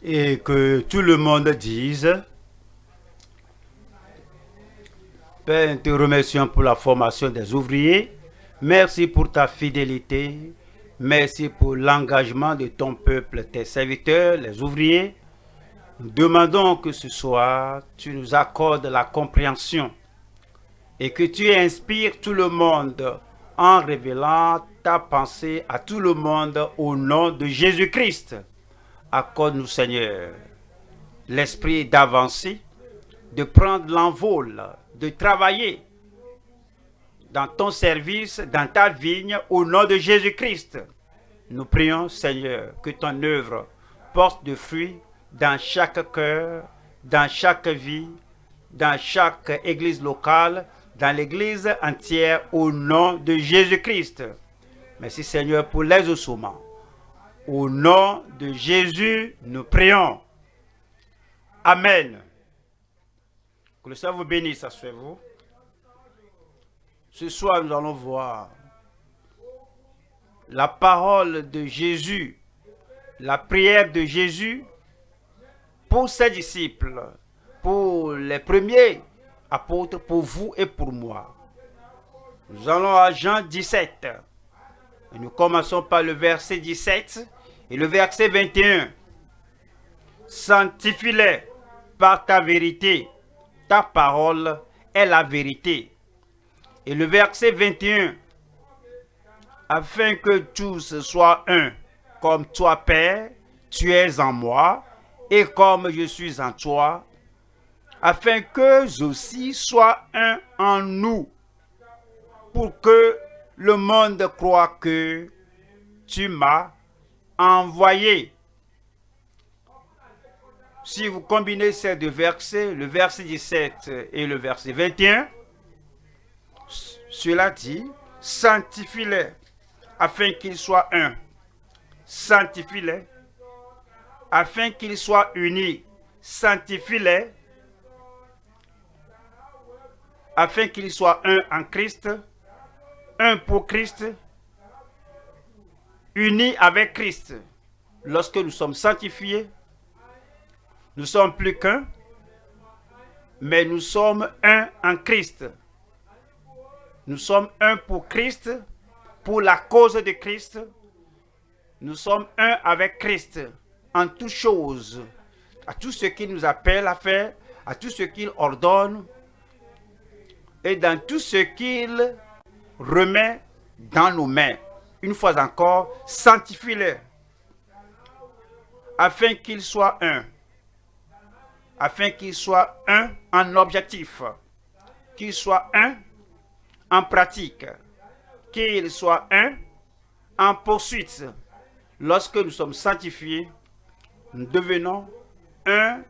Et que tout le monde dise, Père, nous te remercions pour la formation des ouvriers. Merci pour ta fidélité. Merci pour l'engagement de ton peuple, tes serviteurs, les ouvriers. Nous demandons que ce soir, tu nous accordes la compréhension et que tu inspires tout le monde en révélant ta pensée à tout le monde au nom de Jésus-Christ. Accorde-nous, Seigneur, l'esprit d'avancer, de prendre l'envol, de travailler dans ton service, dans ta vigne, au nom de Jésus-Christ. Nous prions, Seigneur, que ton œuvre porte de fruits dans chaque cœur, dans chaque vie, dans chaque église locale, dans l'église entière, au nom de Jésus-Christ. Merci, Seigneur, pour l'exaucement. Au nom de Jésus, nous prions. Amen. Que le Seigneur vous bénisse, asseyez-vous. Ce soir, nous allons voir la parole de Jésus, la prière de Jésus pour ses disciples, pour les premiers apôtres, pour vous et pour moi. Nous allons à Jean 17. Et nous commençons par le verset 17 et le verset 21. Sanctifie-les par ta vérité, ta parole est la vérité. Et le verset 21, afin que tous soient un, comme toi, Père, tu es en moi, et comme je suis en toi, afin qu'eux aussi soient un en nous, pour que le monde croie que tu m'as envoyé. Si vous combinez ces deux versets, le verset 17 et le verset 21, cela dit, sanctifie-les afin qu'ils soient un. Sanctifie-les afin qu'ils soient unis. Sanctifie-les afin qu'ils soient un en Christ, un pour Christ, unis avec Christ. Lorsque nous sommes sanctifiés, nous sommes plus qu'un, mais nous sommes un en Christ. Nous sommes un pour Christ, pour la cause de Christ. Nous sommes un avec Christ en toutes choses, à tout ce qu'il nous appelle à faire, à tout ce qu'il ordonne et dans tout ce qu'il remet dans nos mains. Une fois encore, sanctifie-les afin qu'ils soient un. Afin qu'ils soient un en objectif, qu'ils soient un en pratique, qu'ils soient un en poursuite. Lorsque nous sommes sanctifiés, nous devenons un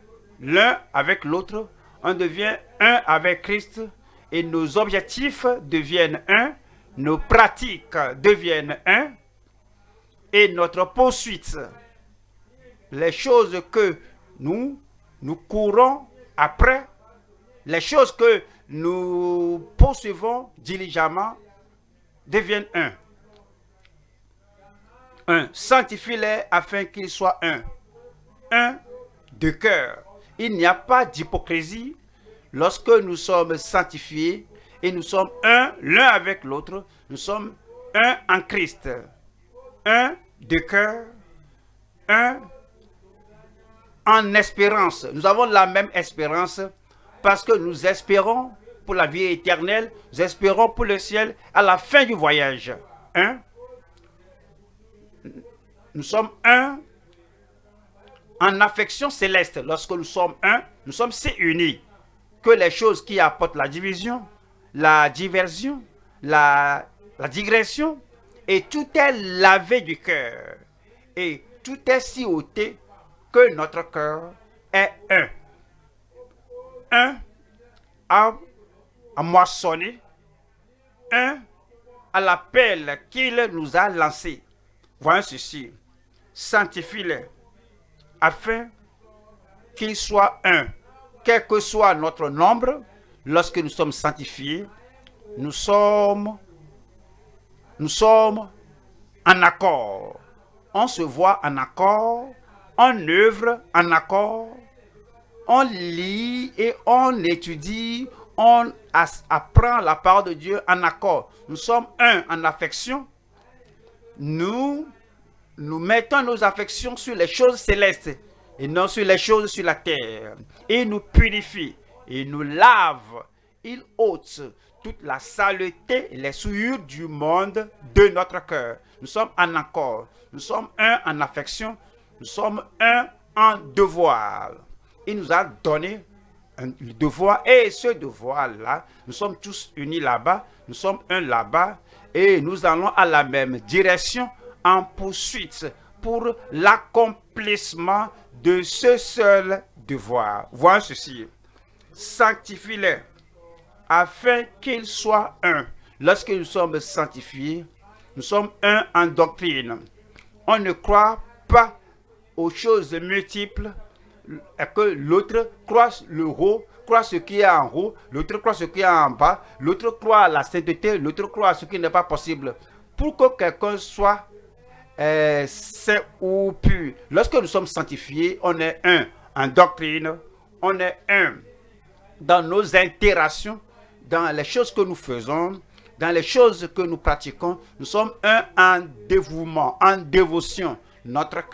l'un avec l'autre, on devient un avec Christ et nos objectifs deviennent un, nos pratiques deviennent un et notre poursuite, les choses que nous courons après, les choses que nous poursuivons diligemment deviennent un. Un, sanctifie-les afin qu'ils soient un. Un de cœur. Il n'y a pas d'hypocrisie lorsque nous sommes sanctifiés et nous sommes un l'un avec l'autre. Nous sommes un en Christ. Un de cœur. Un en espérance. Nous avons la même espérance parce que nous espérons pour la vie éternelle, nous espérons pour le ciel à la fin du voyage. Un, nous sommes un en affection céleste. Lorsque nous sommes un, nous sommes si unis que les choses qui apportent la division, la diversion, la digression, et tout est lavé du cœur. Et tout est si ôté que notre cœur est un. Un à moissonner, un à l'appel qu'il nous a lancé. Voyons ceci. Sanctifie-les afin qu'ils soient un. Quel que soit notre nombre, lorsque nous sommes sanctifiés, nous sommes en accord. On se voit en accord, on œuvre en accord, on lit et on étudie, on apprend la parole de Dieu en accord. Nous sommes un en affection. Nous mettons nos affections sur les choses célestes et non sur les choses sur la terre. Il nous purifie, il nous lave, il ôte toute la saleté et les souillures du monde de notre cœur. Nous sommes en accord, nous sommes un en affection, nous sommes un en devoir. Il nous a donné un devoir et ce devoir-là, nous sommes tous unis là-bas, nous sommes un là-bas et nous allons à la même direction en poursuite pour l'accomplissement de ce seul devoir. Voyons ceci. Sanctifie-les afin qu'ils soient un. Lorsque nous sommes sanctifiés, nous sommes un en doctrine. On ne croit pas aux choses multiples, que l'autre croit le haut, croit ce qui est en haut, l'autre croit ce qui est en bas, l'autre croit à la sainteté, l'autre croit à ce qui n'est pas possible. Pour que quelqu'un soit saint ou pur, lorsque nous sommes sanctifiés, on est un en doctrine, on est un dans nos interactions, dans les choses que nous faisons, dans les choses que nous pratiquons, nous sommes un en dévouement, en dévotion. Notre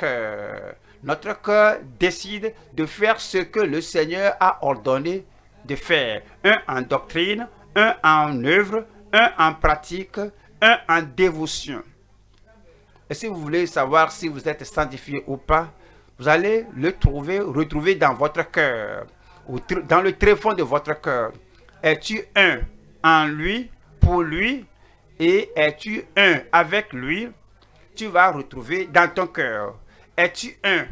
cœur décide de faire ce que le Seigneur a ordonné de faire. Un en doctrine, un en œuvre, un en pratique, un en dévotion. Et si vous voulez savoir si vous êtes sanctifié ou pas, vous allez retrouver dans votre cœur, dans le tréfonds de votre cœur. Es-tu un en lui, pour lui, et es-tu un avec lui? Tu vas retrouver dans ton cœur. Es-tu un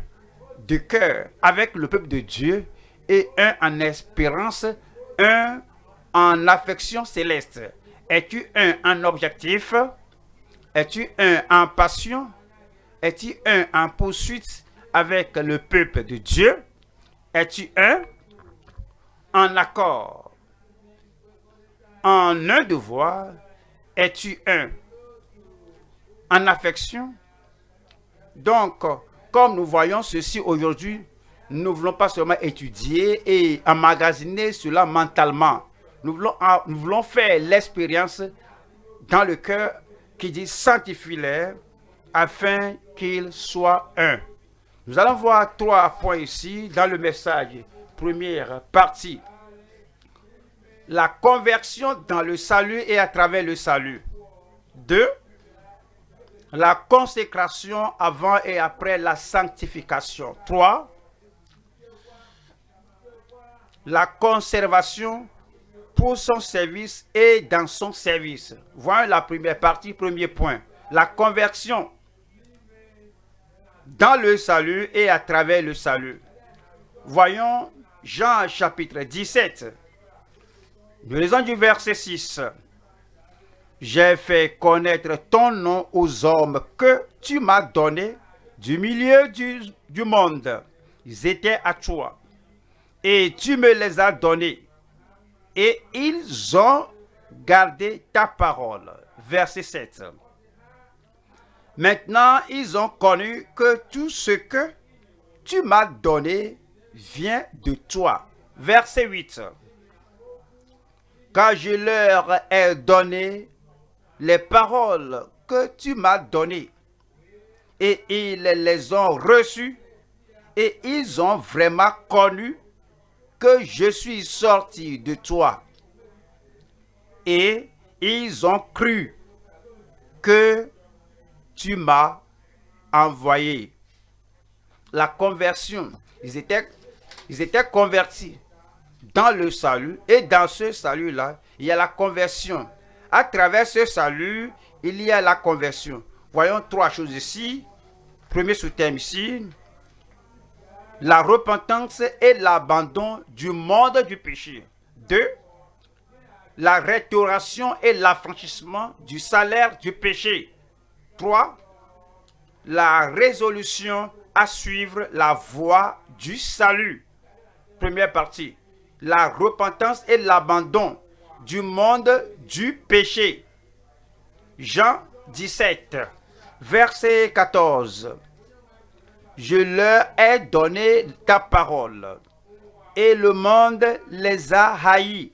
de cœur avec le peuple de Dieu et un en espérance, un en affection céleste? Es-tu un en objectif? Es-tu un en passion? Es-tu un en poursuite avec le peuple de Dieu? Es-tu un en accord? En un devoir? Es-tu un en affection? Donc, comme nous voyons ceci aujourd'hui, nous ne voulons pas seulement étudier et emmagasiner cela mentalement. Nous voulons faire l'expérience dans le cœur qui dit sanctifie-les afin qu'ils soient un. Nous allons voir 3 points ici dans le message. Première partie. La conversion dans le salut et à travers le salut. 2. La consécration avant et après la sanctification. 3. La conservation pour son service et dans son service. Voyons la première partie, premier point. La conversion dans le salut et à travers le salut. Voyons Jean chapitre 17. Nous lisons du verset 6. J'ai fait connaître ton nom aux hommes que tu m'as donnés du milieu du monde. Ils étaient à toi. Et tu me les as donnés. Et ils ont gardé ta parole. Verset 7. Maintenant, ils ont connu que tout ce que tu m'as donné vient de toi. Verset 8. Car je leur ai donné les paroles que tu m'as données, et ils les ont reçues, et ils ont vraiment connu que je suis sorti de toi, et ils ont cru que tu m'as envoyé. La conversion, ils étaient convertis dans le salut, et dans ce salut-là, il y a la conversion. À travers ce salut, il y a la conversion. Voyons 3 choses ici. Premier sous-thème ici. La repentance et l'abandon du monde du péché. 2. La restauration et l'affranchissement du salaire du péché. 3. La résolution à suivre la voie du salut. Première partie. La repentance et l'abandon du monde du péché. Jean 17, verset 14. je leur ai donné ta parole, et le monde les a haïs,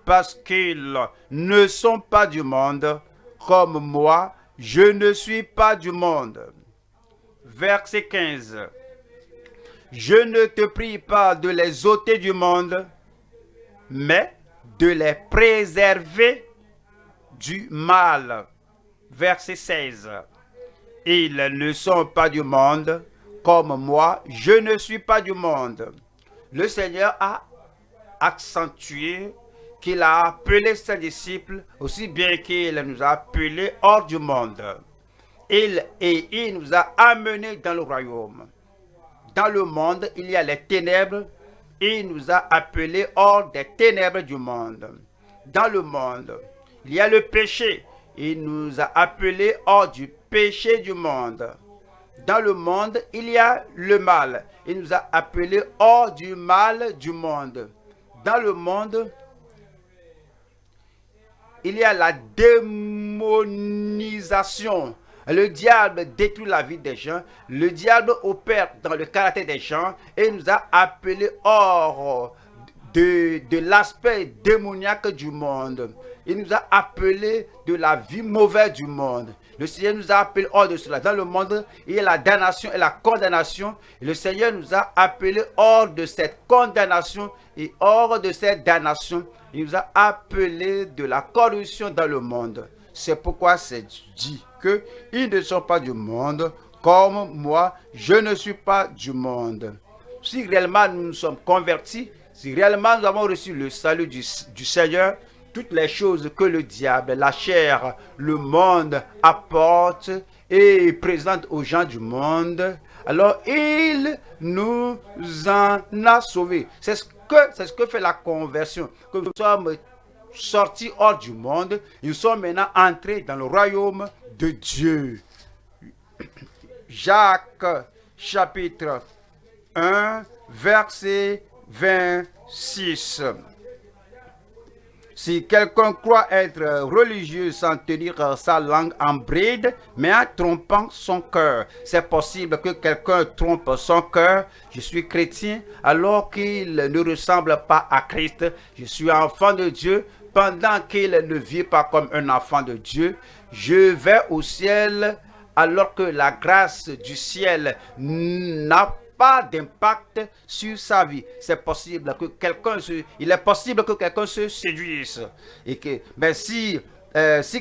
parce qu'ils ne sont pas du monde, comme moi, je ne suis pas du monde. Verset 15. Je ne te prie pas de les ôter du monde, mais de les préserver du mal. Verset 16. Ils ne sont pas du monde, comme moi, je ne suis pas du monde. Le Seigneur a accentué qu'il a appelé ses disciples aussi bien qu'il nous a appelés hors du monde. Il nous a amenés dans le royaume. Dans le monde, il y a les ténèbres. Il nous a appelés hors des ténèbres du monde. Dans le monde, il y a le péché. Il nous a appelés hors du péché du monde. Dans le monde, il y a le mal. Il nous a appelés hors du mal du monde. Dans le monde, il y a la démonisation. Le diable détruit la vie des gens. Le diable opère dans le caractère des gens et nous a appelés hors de l'aspect démoniaque du monde. Il nous a appelés de la vie mauvaise du monde. Le Seigneur nous a appelés hors de cela. Dans le monde, il y a la damnation et la condamnation. Et le Seigneur nous a appelés hors de cette condamnation et hors de cette damnation. Il nous a appelés de la corruption dans le monde. C'est pourquoi c'est dit qu'ils ne sont pas du monde, comme moi, je ne suis pas du monde. Si réellement nous nous sommes convertis, si réellement nous avons reçu le salut du Seigneur, toutes les choses que le diable, la chair, le monde apporte et présente aux gens du monde, alors il nous en a sauvés. C'est ce que fait la conversion, que nous sommes sortis hors du monde, nous sommes maintenant entrés dans le royaume de Dieu. Jacques chapitre 1 verset 26. Si quelqu'un croit être religieux sans tenir sa langue en bride, mais en trompant son cœur, c'est possible que quelqu'un trompe son cœur. Je suis chrétien alors qu'il ne ressemble pas à Christ. Je suis enfant de Dieu pendant qu'il ne vit pas comme un enfant de Dieu. Je vais au ciel alors que la grâce du ciel n'a pas d'impact sur sa vie. C'est possible que il est possible que quelqu'un se séduise et que, si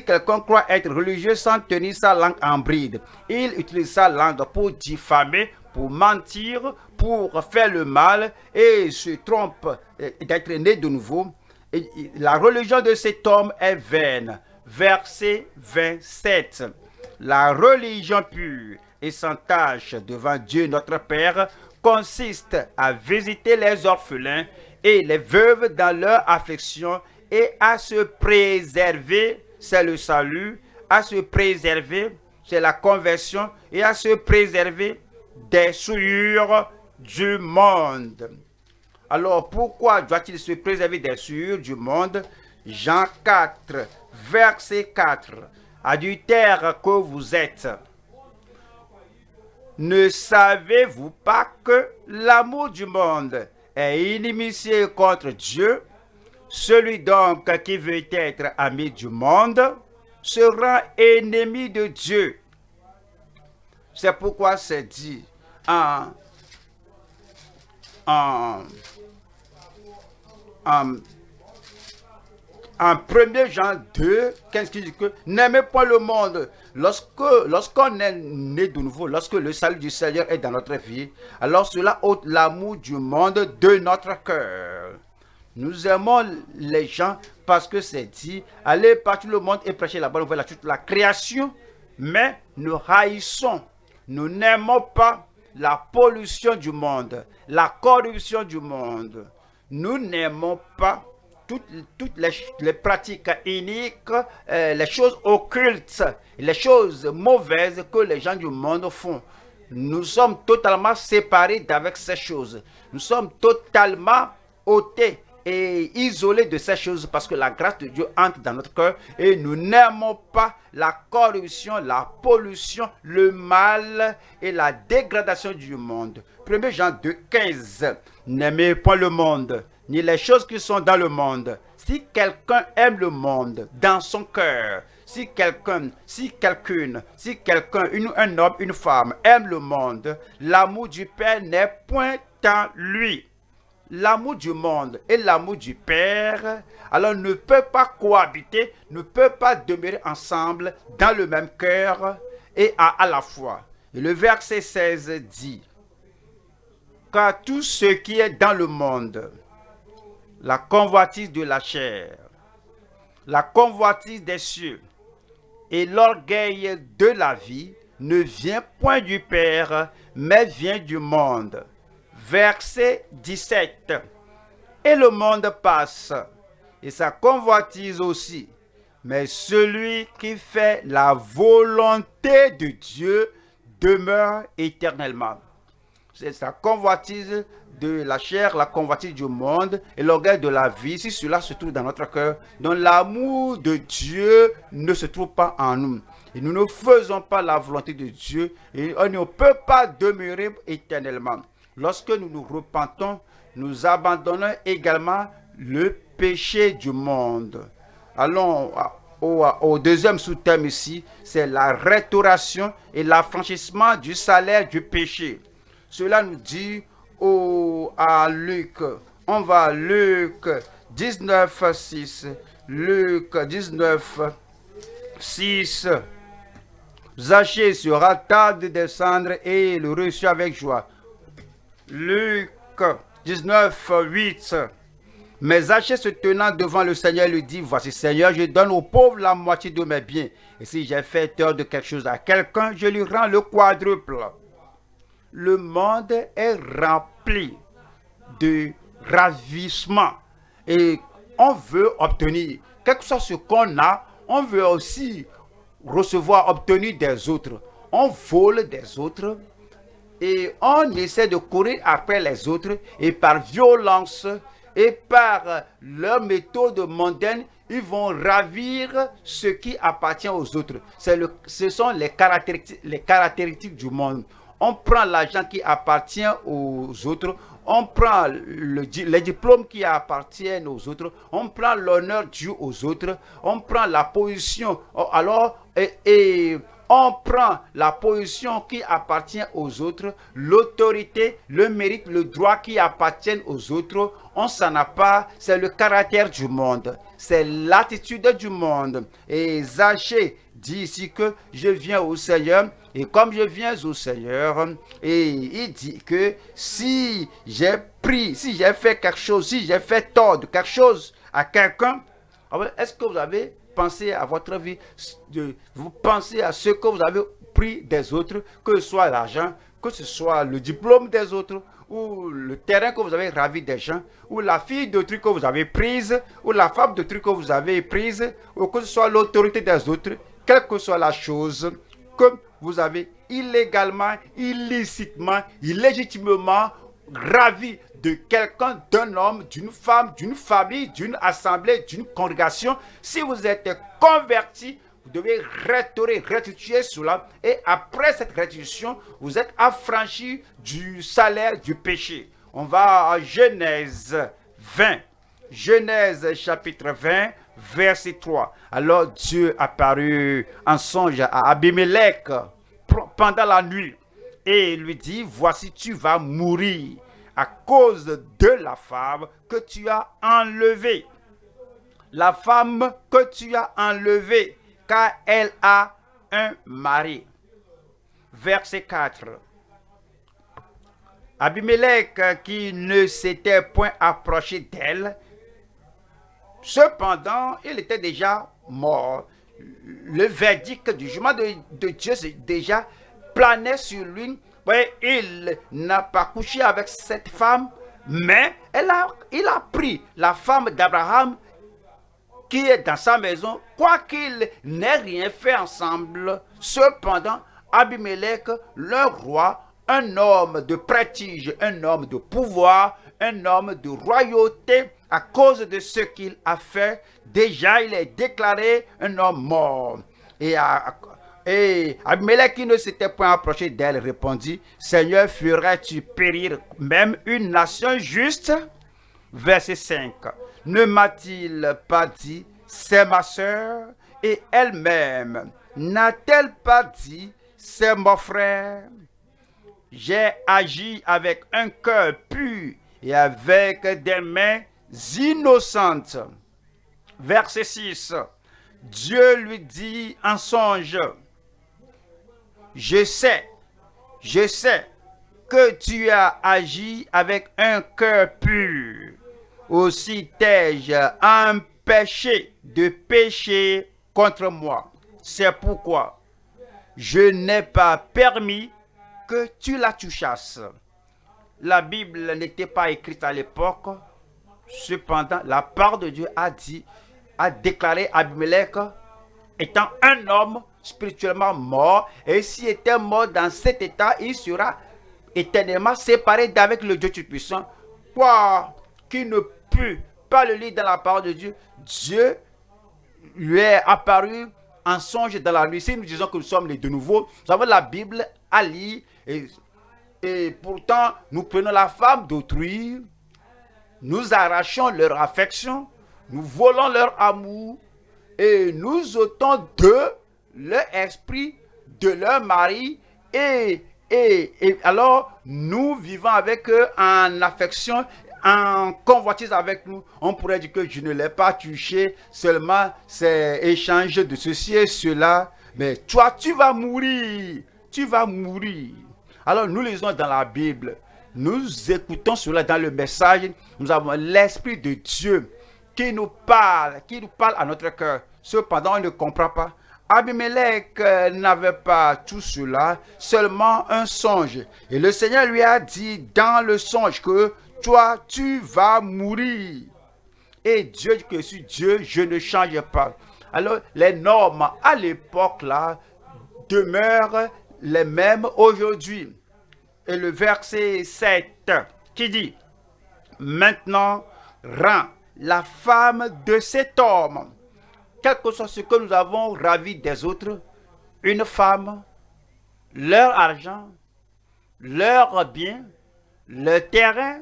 quelqu'un croit être religieux sans tenir sa langue en bride, il utilise sa langue pour diffamer, pour mentir, pour faire le mal et se trompe d'être né de nouveau. Et la religion de cet homme est vaine. Verset 27. La religion pure et sans tache devant Dieu notre Père consiste à visiter les orphelins et les veuves dans leur affliction et à se préserver, c'est le salut, à se préserver, c'est la conversion, et à se préserver des souillures du monde. Alors pourquoi doit-il se préserver des souillures du monde? Jean 4, verset 4. Adultères que vous êtes, ne savez-vous pas que l'amour du monde est inimitié contre Dieu? Celui donc qui veut être ami du monde sera ennemi de Dieu. C'est pourquoi c'est dit en 1 Jean 2, 15 qui dit que n'aimez pas le monde. Lorsqu'on est né de nouveau, lorsque le salut du Seigneur est dans notre vie, alors cela ôte l'amour du monde de notre cœur. Nous aimons les gens parce que c'est dit, allez partout le monde et prêcher la bonne nouvelle à toute la création, mais nous haïssons, nous n'aimons pas la pollution du monde, la corruption du monde. Nous n'aimons pas toutes les pratiques iniques, les choses occultes, les choses mauvaises que les gens du monde font. Nous sommes totalement séparés d'avec ces choses. Nous sommes totalement ôtés et isolés de ces choses parce que la grâce de Dieu entre dans notre cœur et nous n'aimons pas la corruption, la pollution, le mal et la dégradation du monde. 1 Jean 2, 15. N'aimez point le monde, ni les choses qui sont dans le monde. Si quelqu'un aime le monde dans son cœur, si quelqu'un, un homme, une femme aime le monde, l'amour du Père n'est point en lui. L'amour du monde et l'amour du Père, alors ne peuvent pas cohabiter, ne peuvent pas demeurer ensemble dans le même cœur et à la fois. Et le verset 16 dit, car tout ce qui est dans le monde, la convoitise de la chair, la convoitise des cieux et l'orgueil de la vie ne vient point du Père, mais vient du monde. Verset 17. Et le monde passe, et sa convoitise aussi. Mais celui qui fait la volonté de Dieu demeure éternellement. C'est sa convoitise de la chair, la convoitise du monde et l'orgueil de la vie. Si cela se trouve dans notre cœur, donc l'amour de Dieu ne se trouve pas en nous. Et nous ne faisons pas la volonté de Dieu et on ne peut pas demeurer éternellement. Lorsque nous nous repentons, nous abandonnons également le péché du monde. Allons au deuxième sous-thème ici, c'est la restauration et l'affranchissement du salaire du péché. Cela nous dit à Luc, on va à Luc 19, 6, Luc 19, 6. Zachée sera tard de descendre et le reçut avec joie. Luc 19, 8. Mais Zachée se tenant devant le Seigneur lui dit, voici Seigneur, je donne aux pauvres la moitié de mes biens. Et si j'ai fait tort de quelque chose à quelqu'un, je lui rends le quadruple. Le monde est rempli de ravissement. Et on veut obtenir, quel que soit ce qu'on a, on veut aussi recevoir, obtenir des autres. On vole des autres. Et on essaie de courir après les autres et par violence et par leur méthode mondaine, ils vont ravir ce qui appartient aux autres. Ce sont les caractéristiques du monde. On prend l'argent qui appartient aux autres, on prend les diplômes qui appartiennent aux autres, on prend l'honneur dû aux autres, on prend la position, on prend la position qui appartient aux autres, l'autorité, le mérite, le droit qui appartiennent aux autres. On s'en a pas, c'est le caractère du monde, c'est l'attitude du monde. Et Zachée dit ici que je viens au Seigneur, et comme je viens au Seigneur, et il dit que si j'ai fait quelque chose, si j'ai fait tort de quelque chose à quelqu'un, est-ce que vous avez pensé à votre vie, vous pensez à ce que vous avez pris des autres, que ce soit l'argent, que ce soit le diplôme des autres, ou le terrain que vous avez ravi des gens, ou la fille d'autrui que vous avez prise, ou la femme d'autrui que vous avez prise, ou que ce soit l'autorité des autres, quelle que soit la chose que vous avez illégalement, illicitement, illégitimement ravi de quelqu'un, d'un homme, d'une femme, d'une famille, d'une assemblée, d'une congrégation. Si vous êtes converti, vous devez restituer cela. Et après cette restitution, vous êtes affranchi du salaire du péché. On va à Genèse 20. Genèse chapitre 20, verset 3. Alors Dieu apparut en songe à Abimelech pendant la nuit et lui dit, voici tu vas mourir à cause de la femme que tu as enlevée. La femme que tu as enlevée, car elle a un mari. Verset 4. Abimelech, qui ne s'était point approché d'elle, cependant, il était déjà mort. Le verdict du jugement de Dieu déjà planait sur lui. Ouais, il n'a pas couché avec cette femme, mais il a pris la femme d'Abraham qui est dans sa maison, quoiqu'il n'ait rien fait ensemble. Cependant, Abimelech, le roi, un homme de prestige, un homme de pouvoir, un homme de royauté, à cause de ce qu'il a fait, déjà il est déclaré un homme mort. Et Abimelech, qui ne s'était point approché d'elle, répondit, Seigneur, ferais-tu périr même une nation juste? Verset 5. Ne m'a-t-il pas dit, c'est ma sœur? Et elle-même, n'a-t-elle pas dit, c'est mon frère? J'ai agi avec un cœur pur et avec des mains innocentes. Verset 6. Dieu lui dit en songe, je sais que tu as agi avec un cœur pur. Aussi t'ai-je empêché de pécher contre moi. C'est pourquoi je n'ai pas permis que tu la touchasses. La Bible n'était pas écrite à l'époque. Cependant, la parole de Dieu a déclaré Abimelech étant un homme spirituellement mort, et s'il était mort dans cet état, il sera éternellement séparé d'avec le Dieu Tout-Puissant. Quoi qui ne peut pas le lire dans la parole de Dieu, Dieu lui est apparu en songe dans la nuit. Si nous disons que nous sommes les de nouveau, nous avons la Bible à lire, et pourtant nous prenons la femme d'autrui, nous arrachons leur affection, nous volons leur amour, et nous ôtons d'eux leur esprit de leur mari, et alors nous vivons avec eux en affection, en convoitise avec nous. On pourrait dire que je ne l'ai pas touché, seulement c'est échange de ceci et cela, mais toi tu vas mourir, tu vas mourir. Alors nous lisons dans la Bible, nous écoutons cela dans le message, nous avons l'Esprit de Dieu qui nous parle à notre cœur. Cependant, on ne comprend pas. Abimelech n'avait pas tout cela, seulement un songe. Et le Seigneur lui a dit dans le songe que toi, tu vas mourir. Et Dieu dit que je suis Dieu, je ne change pas. Alors, les normes à l'époque là demeurent les mêmes aujourd'hui. Et le verset 7 qui dit, maintenant, rends la femme de cet homme, quel que soit ce que nous avons ravi des autres, une femme, leur argent, leurs biens, leur terrain,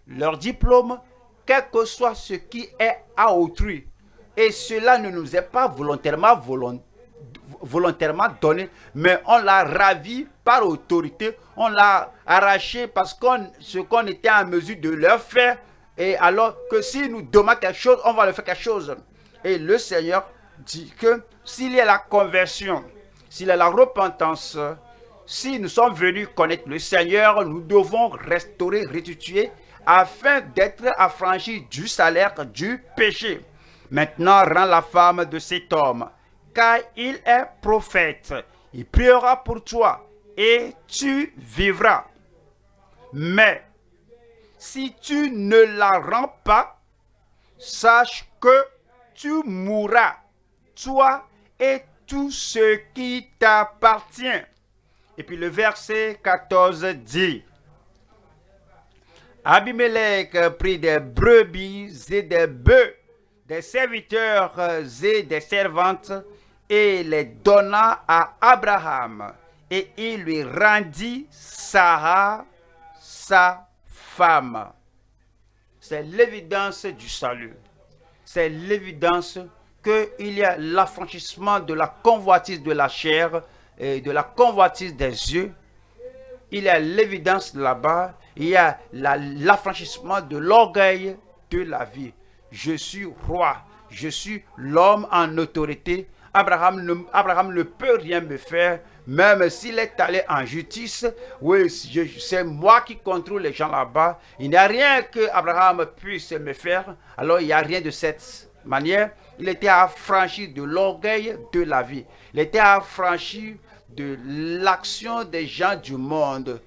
leur diplôme, quel que soit ce qui est à autrui. Et cela ne nous est pas volontairement donné, mais on l'a ravi par autorité, on l'a arraché parce ce qu'on était en mesure de leur faire. Et alors que si nous demandons quelque chose, on va leur faire quelque chose. Et le Seigneur dit que s'il y a la conversion, s'il y a la repentance, si nous sommes venus connaître le Seigneur, nous devons restaurer, restituer, afin d'être affranchis du salaire du péché. Maintenant, rends la femme de cet homme, car il est prophète. Il priera pour toi et tu vivras. Mais si tu ne la rends pas, sache que tu mourras, toi et tout ce qui t'appartient. Et puis le verset 14 dit, Abimelech prit des brebis et des bœufs, des serviteurs et des servantes, et les donna à Abraham. Et il lui rendit Sarah, sa femme. C'est l'évidence du salut. C'est l'évidence qu'il y a l'affranchissement de la convoitise de la chair et de la convoitise des yeux. Il y a l'évidence là-bas. Il y a l'affranchissement de l'orgueil de la vie. Je suis roi. Je suis l'homme en autorité. Abraham ne peut rien me faire, même s'il est allé en justice. Oui, c'est moi qui contrôle les gens là-bas. Il n'y a rien que Abraham puisse me faire. Alors il n'y a rien de cette manière. Il était affranchi de l'orgueil de la vie. Il était affranchi de l'action des gens du monde.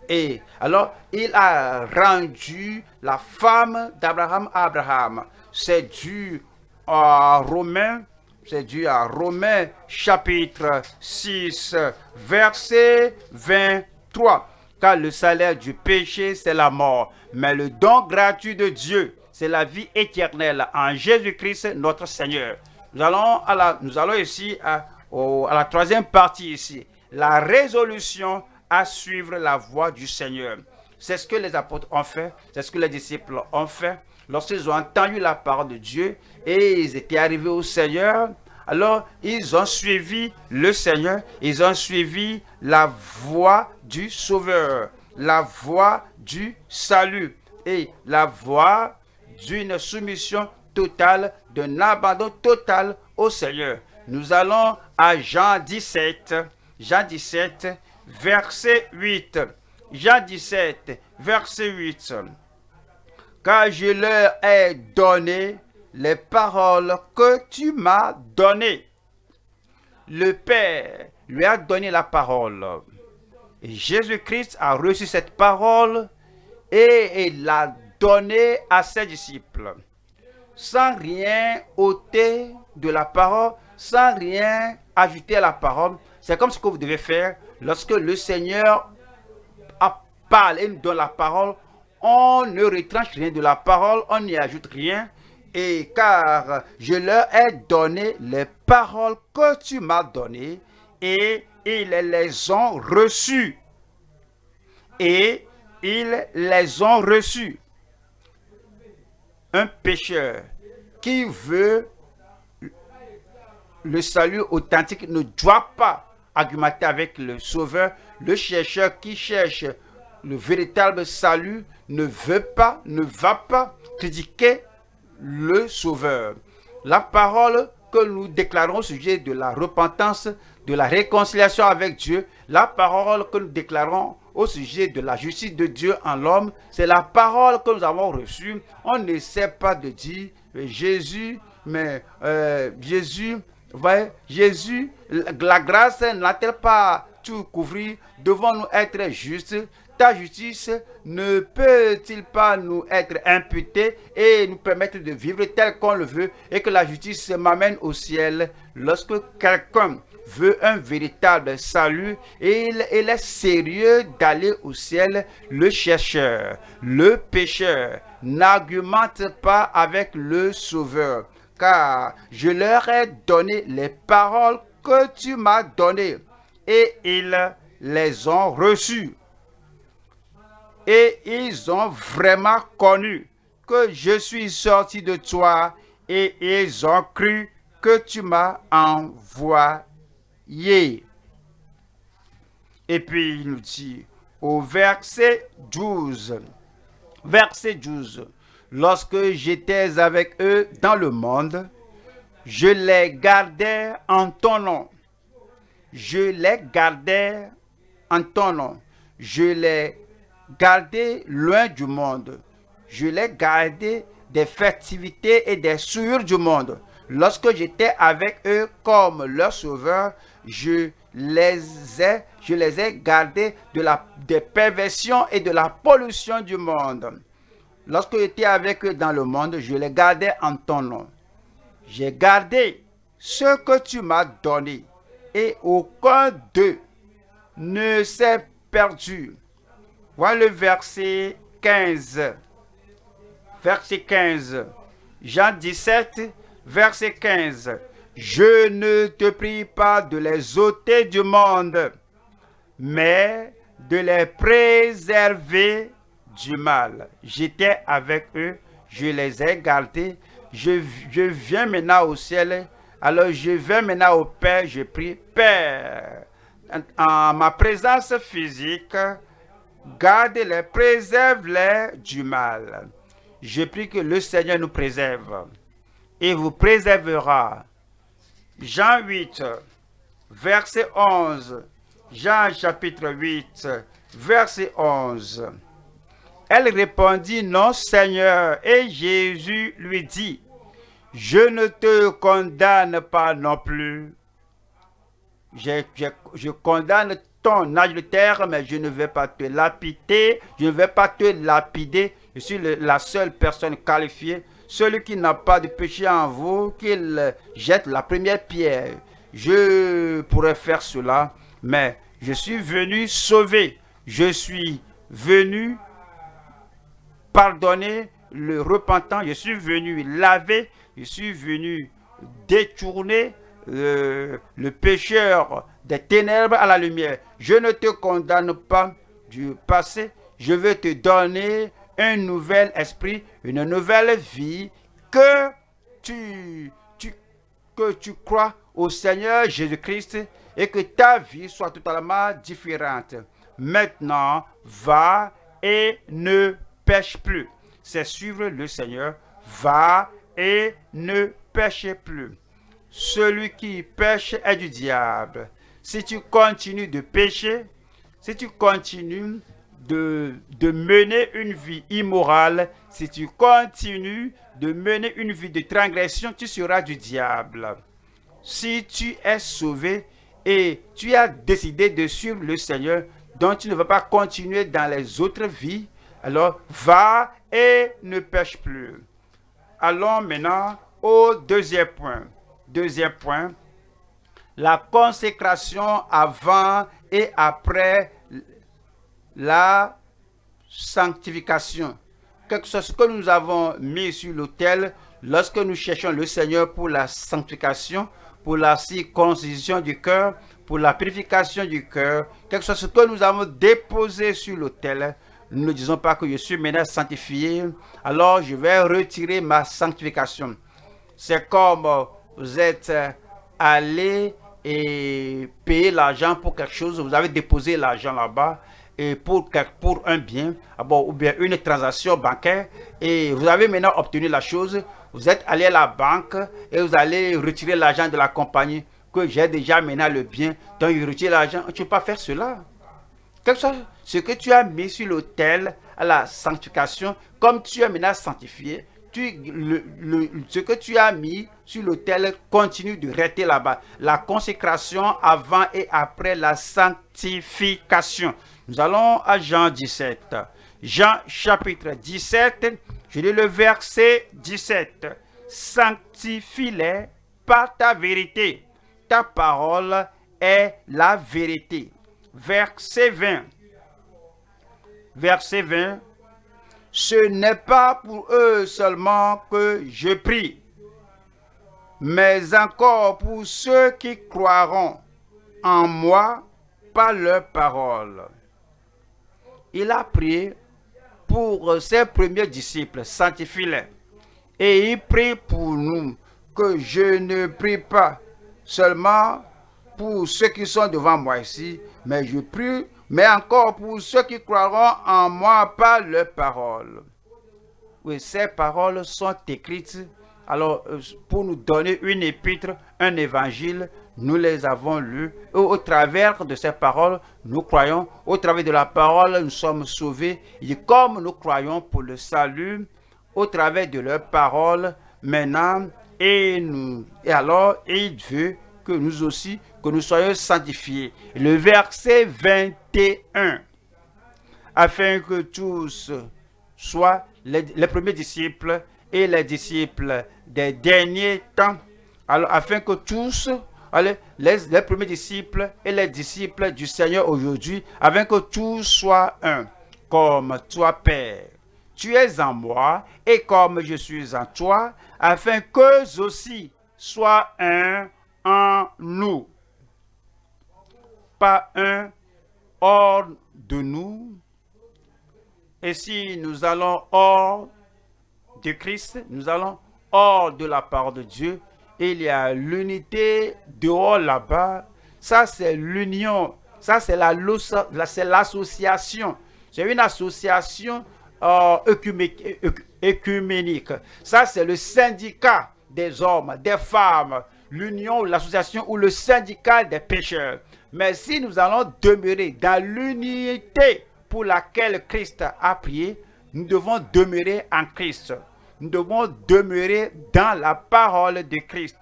Et alors il a rendu la femme d'Abraham à Abraham. C'est dû à Romains. C'est dû à Romains chapitre 6, verset 23. Car le salaire du péché, c'est la mort. Mais le don gratuit de Dieu, c'est la vie éternelle en Jésus-Christ notre Seigneur. Nous allons ici à la troisième partie ici. La résolution à suivre la voie du Seigneur. C'est ce que les apôtres ont fait, c'est ce que les disciples ont fait. Lorsqu'ils ont entendu la parole de Dieu et ils étaient arrivés au Seigneur, alors ils ont suivi le Seigneur, ils ont suivi la voie du Sauveur, la voie du salut et la voie d'une soumission totale, d'un abandon total au Seigneur. Nous allons à Jean 17, verset 8. Jean 17, verset 8. Car je leur ai donné les paroles que tu m'as données. Le Père lui a donné la parole. Et Jésus-Christ a reçu cette parole et il l'a donnée à ses disciples. Sans rien ôter de la parole, sans rien ajouter à la parole. C'est comme ce que vous devez faire lorsque le Seigneur parle et nous donne la parole. On ne retranche rien de la parole, on n'y ajoute rien. Et car je leur ai donné les paroles que tu m'as données et ils les ont reçues. Et ils les ont reçues. Un pécheur qui veut le salut authentique ne doit pas argumenter avec le Sauveur. Le chercheur qui cherche le véritable salut ne va pas critiquer le Sauveur. La parole que nous déclarons au sujet de la repentance, de la réconciliation avec Dieu, la parole que nous déclarons au sujet de la justice de Dieu en l'homme, c'est la parole que nous avons reçue. On n'essaie pas de dire Jésus, mais Jésus, la grâce n'a-t-elle pas tout couvrir? Devons-nous être justes? Ta justice ne peut-il pas nous être imputée et nous permettre de vivre tel qu'on le veut et que la justice m'amène au ciel? Lorsque quelqu'un veut un véritable salut et il est sérieux d'aller au ciel, le chercheur, le pécheur n'argumente pas avec le Sauveur, car je leur ai donné les paroles que tu m'as données et ils les ont reçues. Et ils ont vraiment connu que je suis sorti de toi et ils ont cru que tu m'as envoyé. Et puis il nous dit au verset 12, lorsque j'étais avec eux dans le monde, je les gardais en ton nom. Je les gardais en ton nom. Je les gardais loin du monde. Je les gardais des festivités et des souillures du monde. Lorsque j'étais avec eux comme leur sauveur, je les ai gardés des perversions et de la pollution du monde. Lorsque j'étais avec eux dans le monde, je les gardais en ton nom. J'ai gardé ce que tu m'as donné et aucun d'eux ne s'est perdu. Voilà le verset 15. Verset 15. Jean 17, verset 15. Je ne te prie pas de les ôter du monde, mais de les préserver du mal. J'étais avec eux, je les ai gardés. Je viens maintenant au ciel. Alors je vais maintenant au Père, je prie, Père, en ma présence physique, garde-les, préserve-les du mal. Je prie que le Seigneur nous préserve et vous préservera. Jean 8, verset 11. Jean chapitre 8, verset 11. Elle répondit, non Seigneur, et Jésus lui dit, je ne te condamne pas non plus. Je condamne ton adultère, mais je ne vais pas te lapider. Je ne vais pas te lapider. Je suis la seule personne qualifiée. Celui qui n'a pas de péché en vous, qu'il jette la première pierre. Je pourrais faire cela, mais je suis venu sauver. Je suis venu pardonner. le repentant, je suis venu laver, je suis venu détourner le pécheur des ténèbres à la lumière. Je ne te condamne pas du passé, je vais te donner un nouvel esprit, une nouvelle vie, que tu crois au Seigneur Jésus-Christ et que ta vie soit totalement différente. Maintenant, va et ne pêche plus. C'est suivre le Seigneur. Va et ne pêche plus. Celui qui pêche est du diable. Si tu continues de pécher, si tu continues de mener une vie immorale, si tu continues de mener une vie de transgression, tu seras du diable. Si tu es sauvé et tu as décidé de suivre le Seigneur, donc tu ne vas pas continuer dans les autres vies, alors va et ne pêche plus. Allons maintenant au deuxième point. Deuxième point, la consécration avant et après la sanctification. Quelque chose que nous avons mis sur l'autel lorsque nous cherchons le Seigneur pour la sanctification, pour la circoncision du cœur, pour la purification du cœur, quelque chose que nous avons déposé sur l'autel. Nous ne disons pas que je suis maintenant sanctifié, alors je vais retirer ma sanctification. C'est comme vous êtes allé et payer l'argent pour quelque chose, vous avez déposé l'argent là-bas et pour un bien, ou bien une transaction bancaire, et vous avez maintenant obtenu la chose, vous êtes allé à la banque et vous allez retirer l'argent de la compagnie, que j'ai déjà maintenant le bien, donc il retire l'argent. Tu ne peux pas faire cela. Quelque chose, ce que tu as mis sur l'autel à la sanctification, comme tu es maintenant sanctifié, ce que tu as mis sur l'autel continue de rester là-bas. La consécration avant et après la sanctification. Nous allons à Jean 17. Jean chapitre 17, je lis le verset 17. Sanctifie-les par ta vérité. Ta parole est la vérité. Verset 20. Verset 20. Ce n'est pas pour eux seulement que je prie, mais encore pour ceux qui croiront en moi par leur parole. Il a prié pour ses premiers disciples, sanctifie-les. Et il prie pour nous, que je ne prie pas seulement pour ceux qui sont devant moi ici, mais je prie, mais encore pour ceux qui croiront en moi par leurs paroles. Oui, ces paroles sont écrites, alors pour nous donner une épître, un évangile, nous les avons lus. Au travers de ces paroles, nous croyons, au travers de la parole, nous sommes sauvés. Et comme nous croyons pour le salut, au travers de leurs paroles, maintenant, et alors, il veut que nous aussi, que nous soyons sanctifiés. Le verset 21, afin que tous soient les premiers disciples et les disciples des derniers temps, alors afin que tous, les premiers disciples et les disciples du Seigneur aujourd'hui, afin que tous soient un, comme toi, Père, tu es en moi et comme je suis en toi, afin qu'eux aussi soient un en nous. Pas un hors de nous. Et si nous allons hors de Christ, nous allons hors de la part de Dieu, il y a l'unité dehors là-bas. Ça, c'est l'union. Ça, c'est l'association. C'est une association œcuménique. Ça, c'est le syndicat des hommes, des femmes, l'union, l'association ou le syndicat des pécheurs. Mais si nous allons demeurer dans l'unité pour laquelle Christ a prié, nous devons demeurer en Christ. Nous devons demeurer dans la parole de Christ,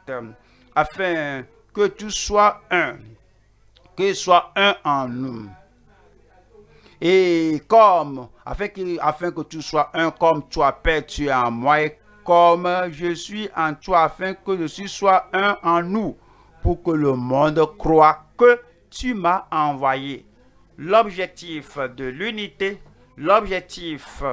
afin que tout soit un, que soit un en nous. Et afin que tout soit un, comme toi, Père, tu es en moi, et comme je suis en toi, afin que je sois un en nous, pour que le monde croie que tu m'as envoyé. L'objectif de l'unité, l'objectif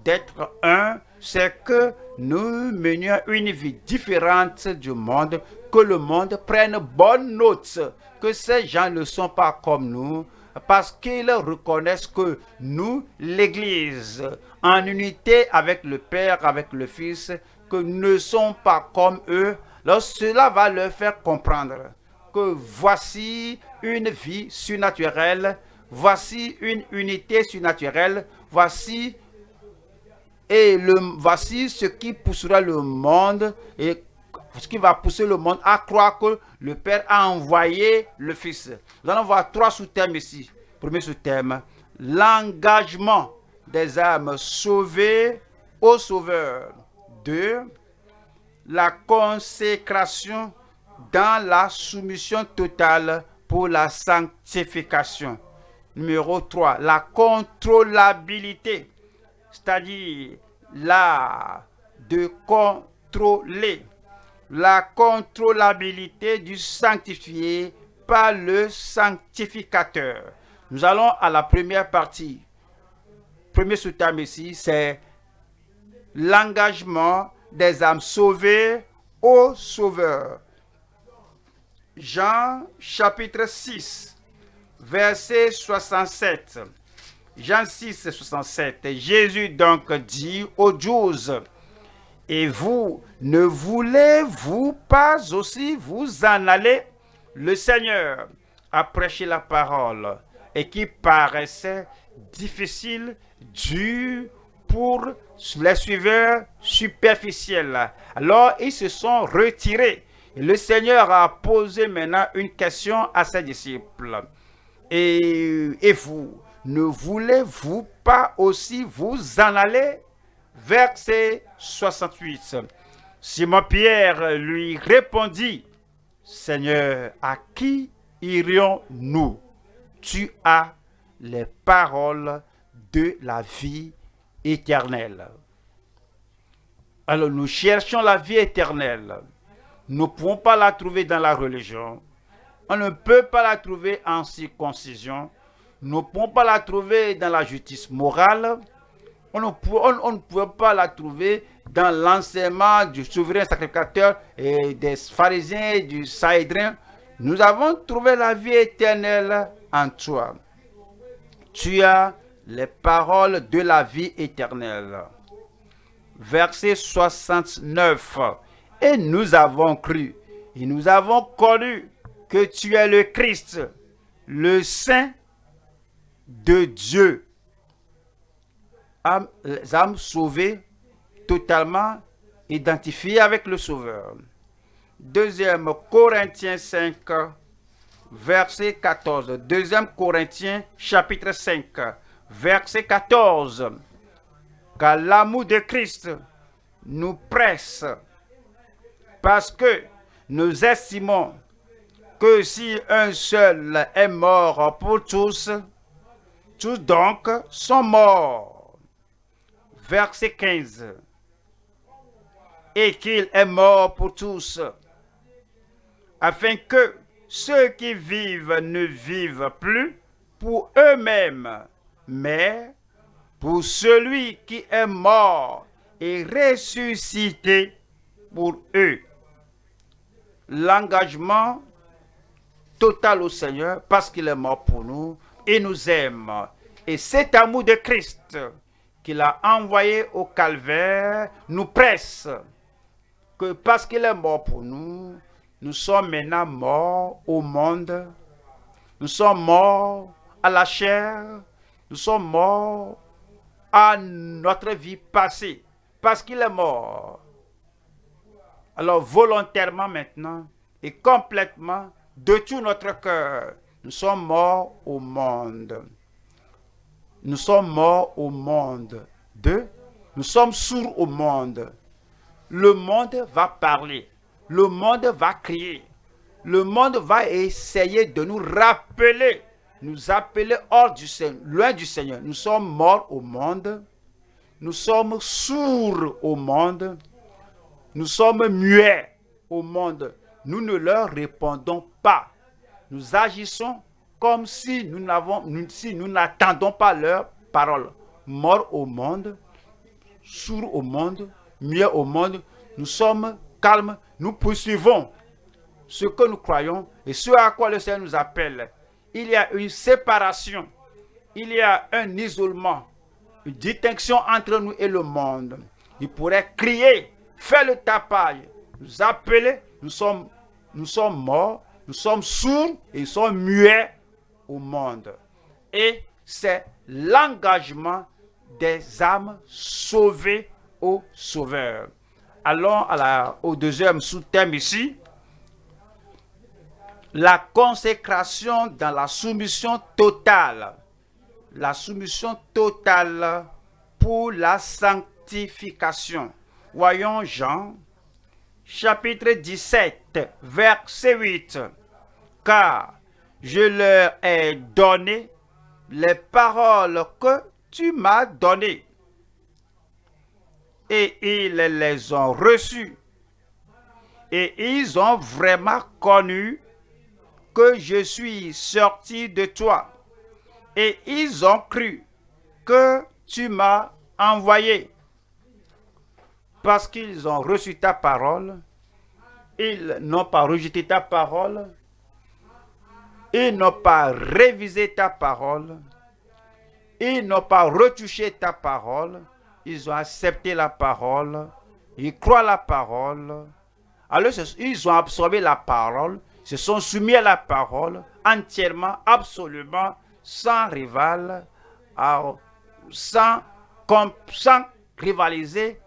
d'être un, c'est que nous menions une vie différente du monde, que le monde prenne bonne note, que ces gens ne sont pas comme nous, parce qu'ils reconnaissent que nous, l'Église, en unité avec le Père, avec le Fils, que nous ne sommes pas comme eux. Alors cela va leur faire comprendre que voici une vie surnaturelle, voici une unité surnaturelle, voici voici ce qui poussera le monde et ce qui va pousser le monde à croire que le Père a envoyé le Fils. Nous allons voir trois sous-thèmes ici. Premier sous-thème, l'engagement des âmes sauvées au Sauveur. 2. La consécration dans la soumission totale pour la sanctification. Numéro 3. La contrôlabilité, c'est-à-dire de contrôler. La contrôlabilité du sanctifié par le sanctificateur. Nous allons à la première partie. Premier sous-thème ici, c'est l'engagement des âmes sauvées au Sauveur. Jean chapitre 6, verset 67. Jean 6, 67. Jésus donc dit aux 12, « Et vous, ne voulez-vous pas aussi vous en aller? » Le Seigneur a prêché la parole et qui paraissait difficile, dur pour les suiveurs superficiels. Alors ils se sont retirés. Et le Seigneur a posé maintenant une question à ses disciples. Et vous, ne voulez-vous pas aussi vous en aller? Verset 68. Simon-Pierre lui répondit, « Seigneur, à qui irions-nous? Tu as les paroles de la vie éternelle. » Alors nous cherchons la vie éternelle. Nous ne pouvons pas la trouver dans la religion. On ne peut pas la trouver en circoncision. Nous ne pouvons pas la trouver dans la justice morale. On ne peut pas la trouver dans l'enseignement du souverain sacrificateur et des pharisiens et du Sanhédrin. Nous avons trouvé la vie éternelle en toi. Tu as les paroles de la vie éternelle. Verset 69. Et nous avons cru, et nous avons connu que tu es le Christ, le Saint de Dieu. Les âmes sauvées, totalement identifiées avec le Sauveur. 2 Corinthiens 5, verset 14. 2 Corinthiens chapitre 5, verset 14. Car l'amour de Christ nous presse, parce que nous estimons que si un seul est mort pour tous, tous donc sont morts. Verset 15. Et qu'il est mort pour tous, afin que ceux qui vivent ne vivent plus pour eux-mêmes, mais pour celui qui est mort et ressuscité pour eux. L'engagement total au Seigneur parce qu'il est mort pour nous et nous aime. Et cet amour de Christ qu'il a envoyé au calvaire nous presse. Que parce qu'il est mort pour nous, nous sommes maintenant morts au monde. Nous sommes morts à la chair. Nous sommes morts à notre vie passée. Parce qu'il est mort. Alors volontairement maintenant et complètement de tout notre cœur, nous sommes morts au monde. Nous sommes morts au monde. 2. Nous sommes sourds au monde. Le monde va parler. Le monde va crier. Le monde va essayer de nous rappeler, nous appeler hors du Seigneur, loin du Seigneur. Nous sommes morts au monde. Nous sommes sourds au monde. Nous sommes muets au monde. Nous ne leur répondons pas. Nous agissons comme si nous n'attendons pas leur parole. Morts au monde, sourds au monde, muets au monde, nous sommes calmes, nous poursuivons ce que nous croyons et ce à quoi le Seigneur nous appelle. Il y a une séparation, il y a un isolement, une distinction entre nous et le monde. Il pourrait crier, faire le tapage, nous appeler, nous sommes morts, nous sommes sourds et nous sommes muets au monde. Et c'est l'engagement des âmes sauvées au Sauveur. Allons au deuxième sous-thème ici. La consécration dans la soumission totale. La soumission totale pour la sanctification. Voyons Jean, chapitre 17, verset 8. Car je leur ai donné les paroles que tu m'as données, et ils les ont reçues, et ils ont vraiment connu que je suis sorti de toi, et ils ont cru que tu m'as envoyé. Parce qu'ils ont reçu ta parole, ils n'ont pas rejeté ta parole, ils n'ont pas révisé ta parole, ils n'ont pas retouché ta parole, ils ont accepté la parole, ils croient la parole, alors ils ont absorbé la parole, se sont soumis à la parole entièrement, absolument, sans rival, sans rivaliser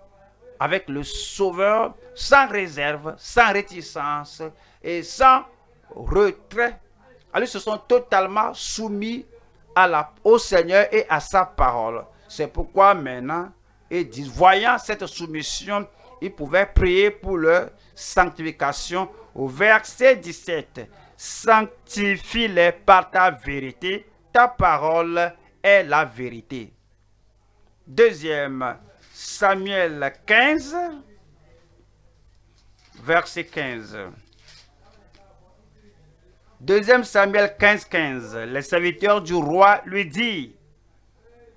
avec le Sauveur, sans réserve, sans réticence et sans retrait. Alors ils se sont totalement soumis au Seigneur et à sa parole. C'est pourquoi maintenant, ils disent, voyant cette soumission, ils pouvaient prier pour leur sanctification. Au verset 17, sanctifie-les par ta vérité, ta parole est la vérité. Deuxième Samuel 15, verset 15. Deuxième Samuel 15, 15. Les serviteurs du roi lui disent,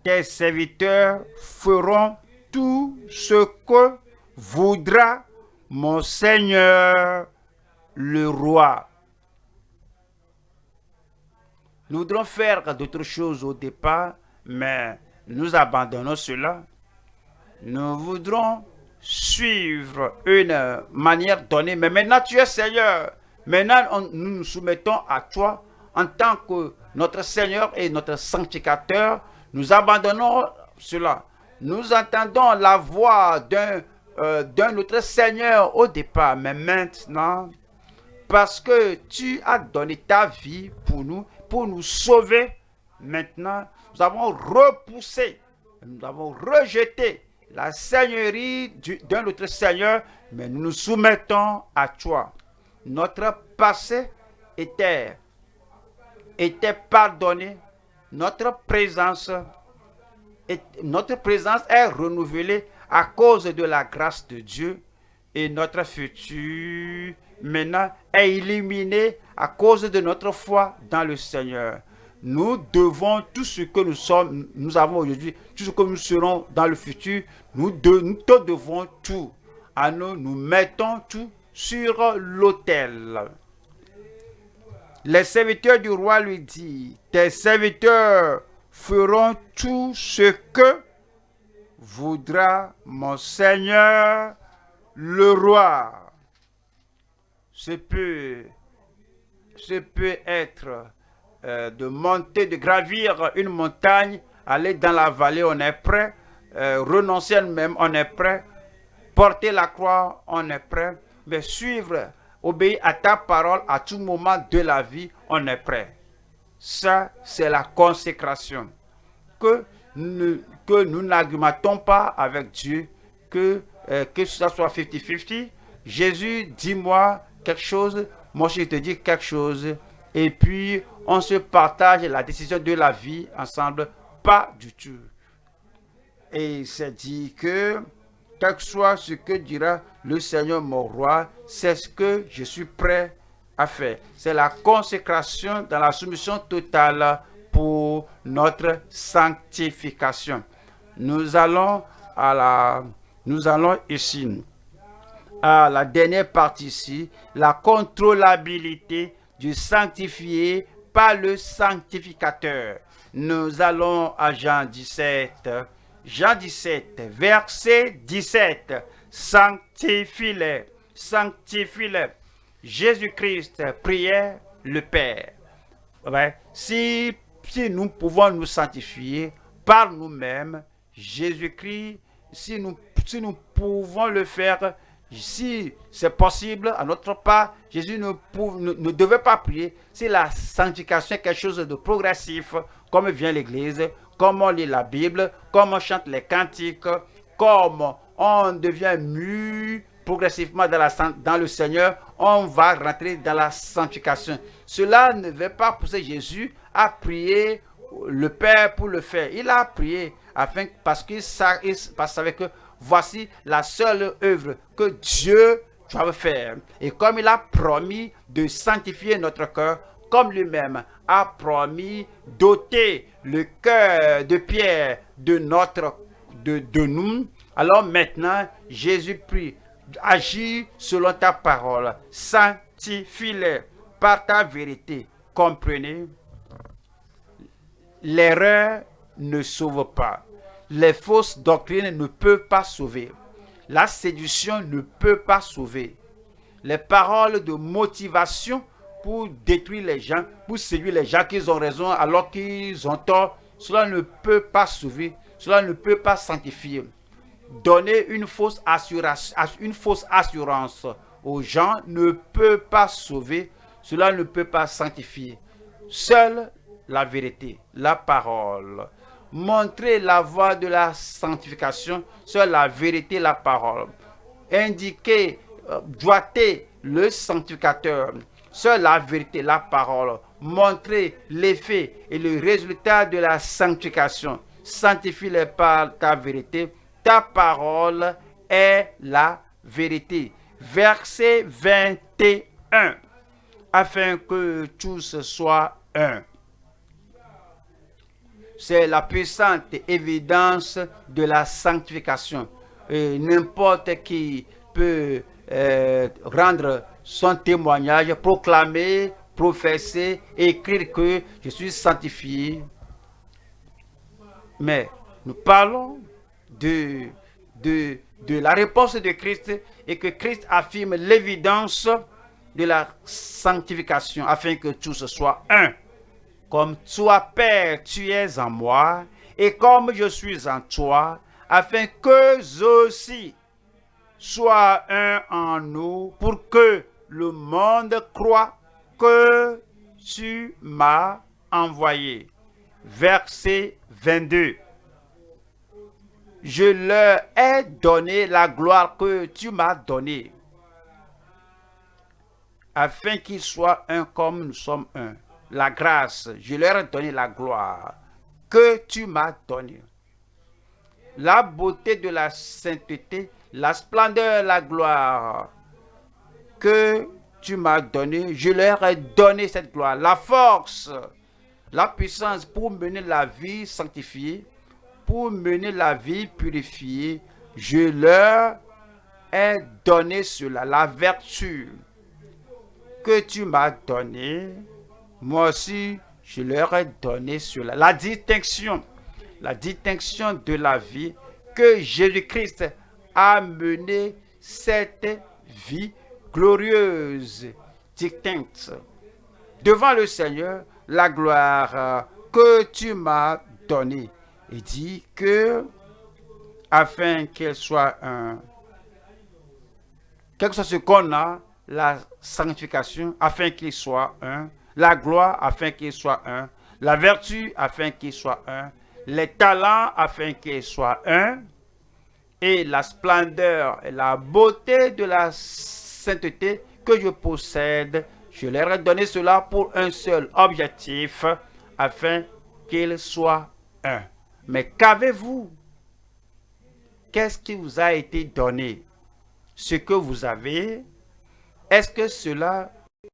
tes serviteurs feront tout ce que voudra mon Seigneur le roi. Nous voudrons faire d'autres choses au départ, mais nous abandonnons cela. Nous voudrons suivre une manière donnée, mais maintenant tu es Seigneur. Maintenant nous nous soumettons à toi en tant que notre Seigneur et notre sanctificateur. Nous abandonnons cela. Nous entendons la voix d'un autre Seigneur au départ, mais maintenant, parce que tu as donné ta vie pour nous sauver, maintenant, nous avons repoussé, nous avons rejeté la seigneurie d'un autre Seigneur, mais nous nous soumettons à toi. Notre passé était pardonné, notre présence est renouvelée à cause de la grâce de Dieu, et notre futur maintenant est éliminé à cause de notre foi dans le Seigneur. Nous devons tout ce que nous avons aujourd'hui, tout ce que nous serons dans le futur, nous te devons tout. Nous mettons tout sur l'autel. Les serviteurs du roi lui disent, tes serviteurs feront tout ce que voudra mon Seigneur le roi. Ce peut être de monter, de gravir une montagne, aller dans la vallée, on est prêt, renoncer à nous-mêmes, on est prêt, porter la croix, on est prêt, mais suivre, obéir à ta parole à tout moment de la vie, on est prêt. Ça, c'est la consécration. Que nous n'argumentons pas avec Dieu, que ça soit 50-50. Jésus, dis-moi quelque chose, moi je te dis quelque chose, et puis on se partage la décision de la vie ensemble, pas du tout. Et c'est dit que, quel que soit ce que dira le Seigneur mon roi, c'est ce que je suis prêt à faire. C'est la consécration dans la soumission totale pour notre sanctification. Nous allons nous allons ici à la dernière partie ici, la contrôlabilité du sanctifié par le sanctificateur. Nous allons à Jean 17, verset 17. Sanctifie-les, sanctifie-les. Jésus-Christ priait le Père. Ouais. Si nous pouvons nous sanctifier par nous-mêmes, Jésus-Christ, si nous pouvons le faire, si c'est possible, à notre part, Jésus ne devait pas prier. Si la sanctification est quelque chose de progressif, comme vient l'Église, comme on lit la Bible, comme on chante les cantiques, comme on devient mûr progressivement dans le Seigneur, on va rentrer dans la sanctification. Cela ne veut pas pousser Jésus à prier le Père pour le faire. Il a prié parce qu'il savait que voici la seule œuvre que Dieu doit faire. Et comme il a promis de sanctifier notre cœur, comme lui-même a promis d'ôter le cœur de pierre de nous, alors maintenant, Jésus prie, agis selon ta parole, sanctifie-les par ta vérité. Comprenez? L'erreur ne sauve pas. Les fausses doctrines ne peuvent pas sauver. La séduction ne peut pas sauver. Les paroles de motivation pour détruire les gens, pour séduire les gens qu'ils ont raison alors qu'ils ont tort, cela ne peut pas sauver, cela ne peut pas sanctifier. Donner une fausse assurance aux gens ne peut pas sauver, cela ne peut pas sanctifier. Seule la vérité, la parole. Montrer la voie de la sanctification, seule la vérité, la parole. Indiquer, doiter le sanctificateur, seule la vérité, la parole. Montrer l'effet et le résultat de la sanctification. Sanctifie-les par ta vérité. Ta parole est la vérité. Verset 21. Afin que tous soient un. C'est la puissante évidence de la sanctification. N'importe qui peut rendre son témoignage, proclamer, professer, écrire que je suis sanctifié. Mais nous parlons de la réponse de Christ et que Christ affirme l'évidence de la sanctification afin que tous soient un. Comme toi, Père, tu es en moi, et comme je suis en toi, afin qu'eux aussi soient un en nous, pour que le monde croie que tu m'as envoyé. Verset 22. Je leur ai donné la gloire que tu m'as donnée, afin qu'ils soient un comme nous sommes un. La grâce, je leur ai donné la gloire que tu m'as donnée. La beauté de la sainteté, la splendeur, la gloire que tu m'as donnée, je leur ai donné cette gloire. La force, la puissance pour mener la vie sanctifiée, pour mener la vie purifiée, je leur ai donné cela. La vertu que tu m'as donnée, moi aussi, je leur ai donné cela. La distinction de la vie que Jésus-Christ a mené cette vie glorieuse, distincte. Devant le Seigneur, la gloire que tu m'as donnée. Il dit que, afin qu'elle soit un, quel que soit ce qu'on a, la sanctification, afin qu'il soit un, la gloire afin qu'il soit un, la vertu afin qu'il soit un, les talents afin qu'il soit un, et la splendeur et la beauté de la sainteté que je possède, je leur ai donné cela pour un seul objectif, afin qu'il soit un. Mais qu'avez-vous? Qu'est-ce qui vous a été donné? Ce que vous avez, est-ce que cela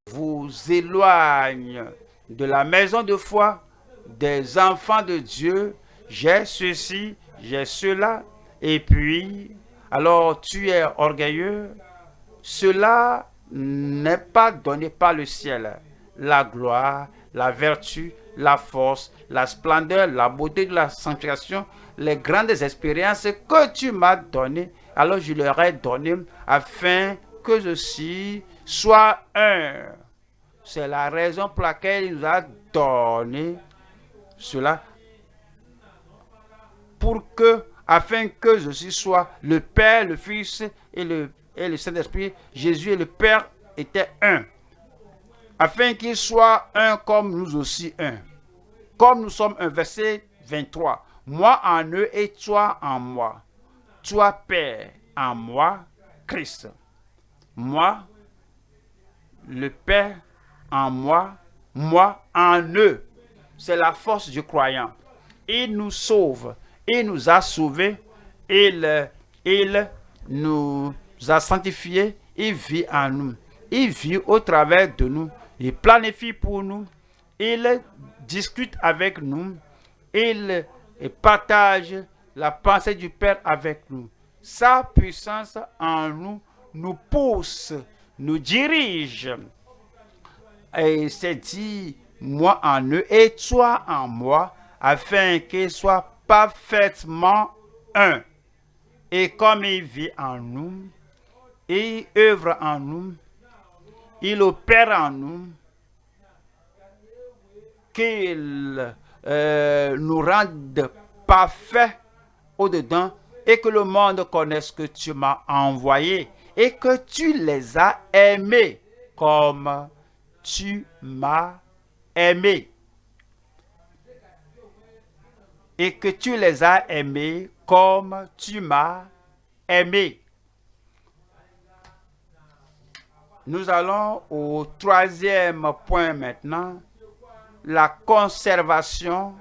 vous éloigne de la maison de foi, des enfants de Dieu? J'ai ceci, j'ai cela. et puis, alors tu es orgueilleux, cela n'est pas donné par le ciel. La gloire, la vertu, la force, la splendeur, la beauté de la sanctification, les grandes expériences que tu m'as données, alors je leur ai donné afin que ceci soit un. C'est la raison pour laquelle il nous a donné cela, afin que ceci soit le Père, le Fils et le Saint-Esprit. Jésus et le Père étaient un, afin qu'ils soient un comme nous aussi un. Comme nous sommes un, verset 23. Moi en eux et toi en moi. Toi Père en moi, Christ. Moi, le Père en moi en eux. C'est la force du croyant. Il nous sauve. Il nous a sauvés. Il nous a sanctifiés. Il vit en nous. Il vit au travers de nous. Il planifie pour nous. Il discute avec nous. Il partage la pensée du Père avec nous. Sa puissance en nous nous pousse, nous dirige. Et c'est dit, moi en eux et toi en moi, afin qu'ils soient parfaitement un. Et comme il vit en nous, il œuvre en nous, il opère en nous, qu'il nous rende parfaits au-dedans et que le monde connaisse que tu m'as envoyé et que tu les as aimés comme tu m'as aimé. Et que tu les as aimés comme tu m'as aimé. Nous allons au troisième point maintenant. La conservation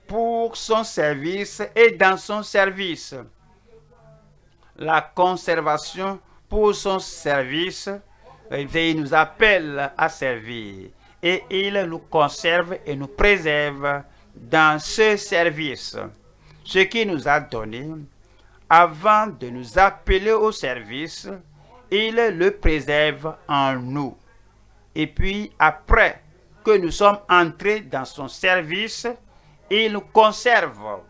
pour son service et dans son service. La conservation pour son service, il nous appelle à servir et il nous conserve et nous préserve dans ce service. Ce qu'il nous a donné, avant de nous appeler au service, il le préserve en nous. Et puis après que nous sommes entrés dans son service, il nous conserve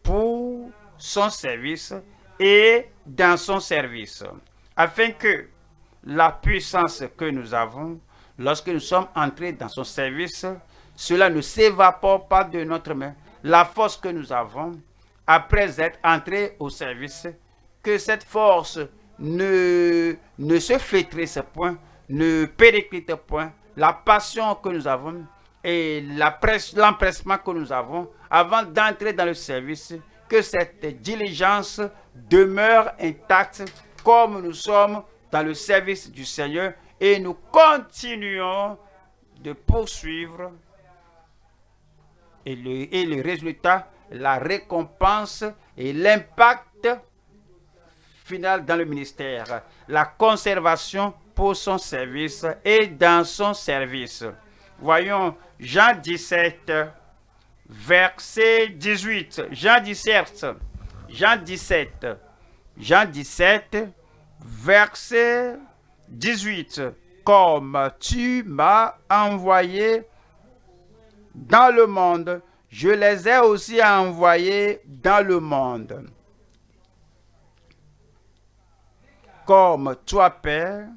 pour son service et dans son service, afin que la puissance que nous avons, lorsque nous sommes entrés dans son service, cela ne s'évapore pas de notre main. La force que nous avons, après être entrés au service, que cette force ne se flétrisse point, ne périclite point. La passion que nous avons et l'empressement que nous avons avant d'entrer dans le service, que cette diligence demeure intacte comme nous sommes dans le service du Seigneur et nous continuons de poursuivre et le résultat, la récompense et l'impact final dans le ministère, la conservation pour son service et dans son service. Voyons Jean 17, verset 18. Jean 17, verset 18. Comme tu m'as envoyé dans le monde, je les ai aussi envoyés dans le monde. Comme toi, Père,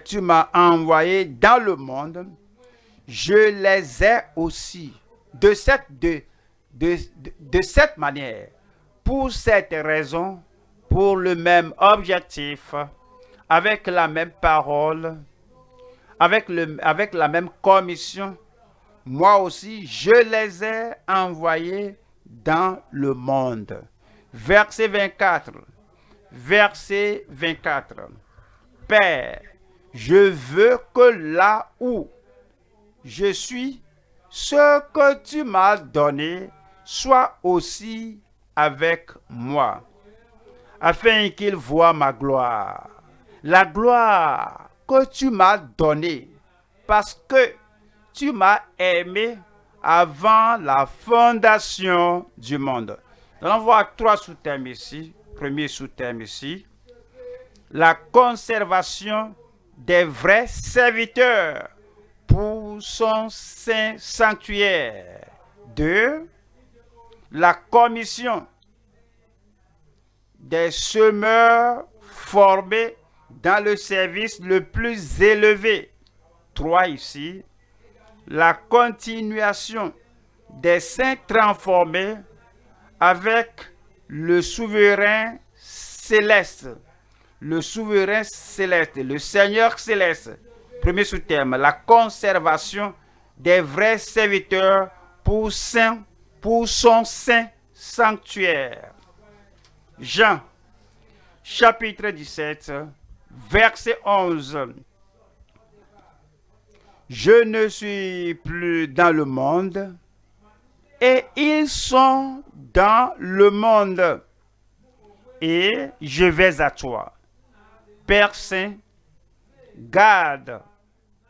tu m'as envoyé dans le monde, je les ai aussi. De cette manière, pour cette raison, pour le même objectif, avec la même parole, avec la même commission, moi aussi, je les ai envoyés dans le monde. Verset 24. Père, je veux que là où je suis, ce que tu m'as donné soit aussi avec moi, afin qu'ils voient ma gloire. La gloire que tu m'as donnée, parce que tu m'as aimé avant la fondation du monde. Nous allons voir trois sous-thèmes ici. Premier sous-thème ici, la conservation des vrais serviteurs pour son saint sanctuaire. 2. La commission des semeurs formés dans le service le plus élevé. 3 ici, la continuation des saints transformés avec le souverain céleste. Le souverain céleste, le Seigneur céleste. Premier sous-thème, la conservation des vrais serviteurs pour son saint sanctuaire. Jean, chapitre 17, verset 11. Je ne suis plus dans le monde, et ils sont dans le monde, et je vais à toi. Père Saint, garde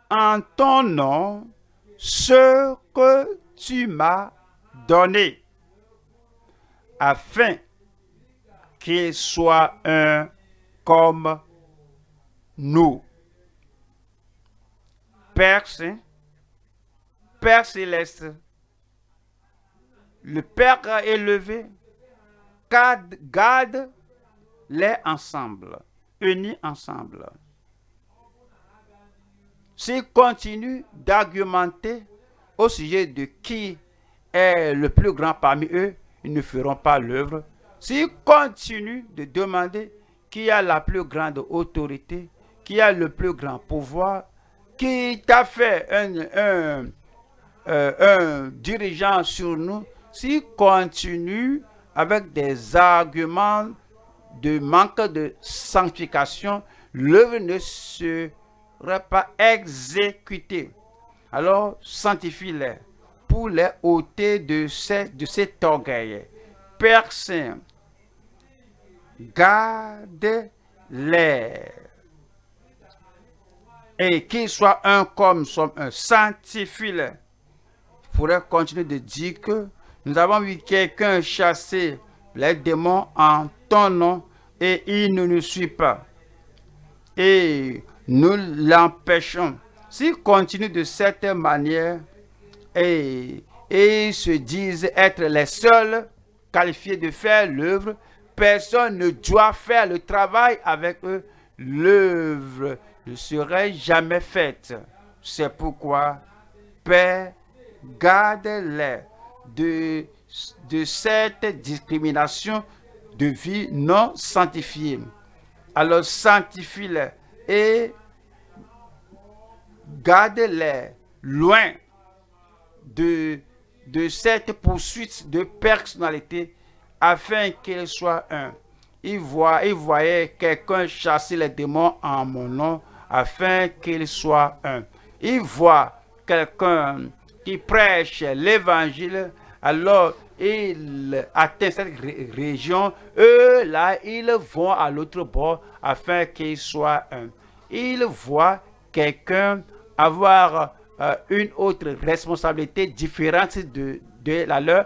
en ton nom ce que tu m'as donné, afin qu'ils soient un comme nous. Père Saint, Père Céleste, le Père élevé, garde-les ensemble, unis ensemble. S'ils continuent d'argumenter au sujet de qui est le plus grand parmi eux, ils ne feront pas l'œuvre. S'ils continuent de demander qui a la plus grande autorité, qui a le plus grand pouvoir, qui t'a fait un dirigeant sur nous, s'il continue avec des arguments de manque de sanctification, l'œuvre ne serait pas exécutée. Alors, sanctifie-les pour les ôter de cet orgueil. Père Saint, garde-les. Et qu'ils soient un comme sont un, sanctifie-les. Je pourrais continuer de dire que nous avons vu quelqu'un chasser les démons en ton nom et il ne nous suit pas. Et nous l'empêchons. S'il continue de cette manière et ils se disent être les seuls qualifiés de faire l'œuvre, personne ne doit faire le travail avec eux. L'œuvre ne serait jamais faite. C'est pourquoi, Père, garde-les de cette discrimination de vie non sanctifiée. Alors sanctifie-les et garde-les loin de cette poursuite de personnalité afin qu'ils soient un. Il voyait quelqu'un chasser les démons en mon nom afin qu'ils soient un. Il voit quelqu'un qui prêche l'évangile, alors il atteint cette région. Eux, là, ils vont à l'autre bord afin qu'ils soient un. Il voit quelqu'un avoir une autre responsabilité différente de la leur,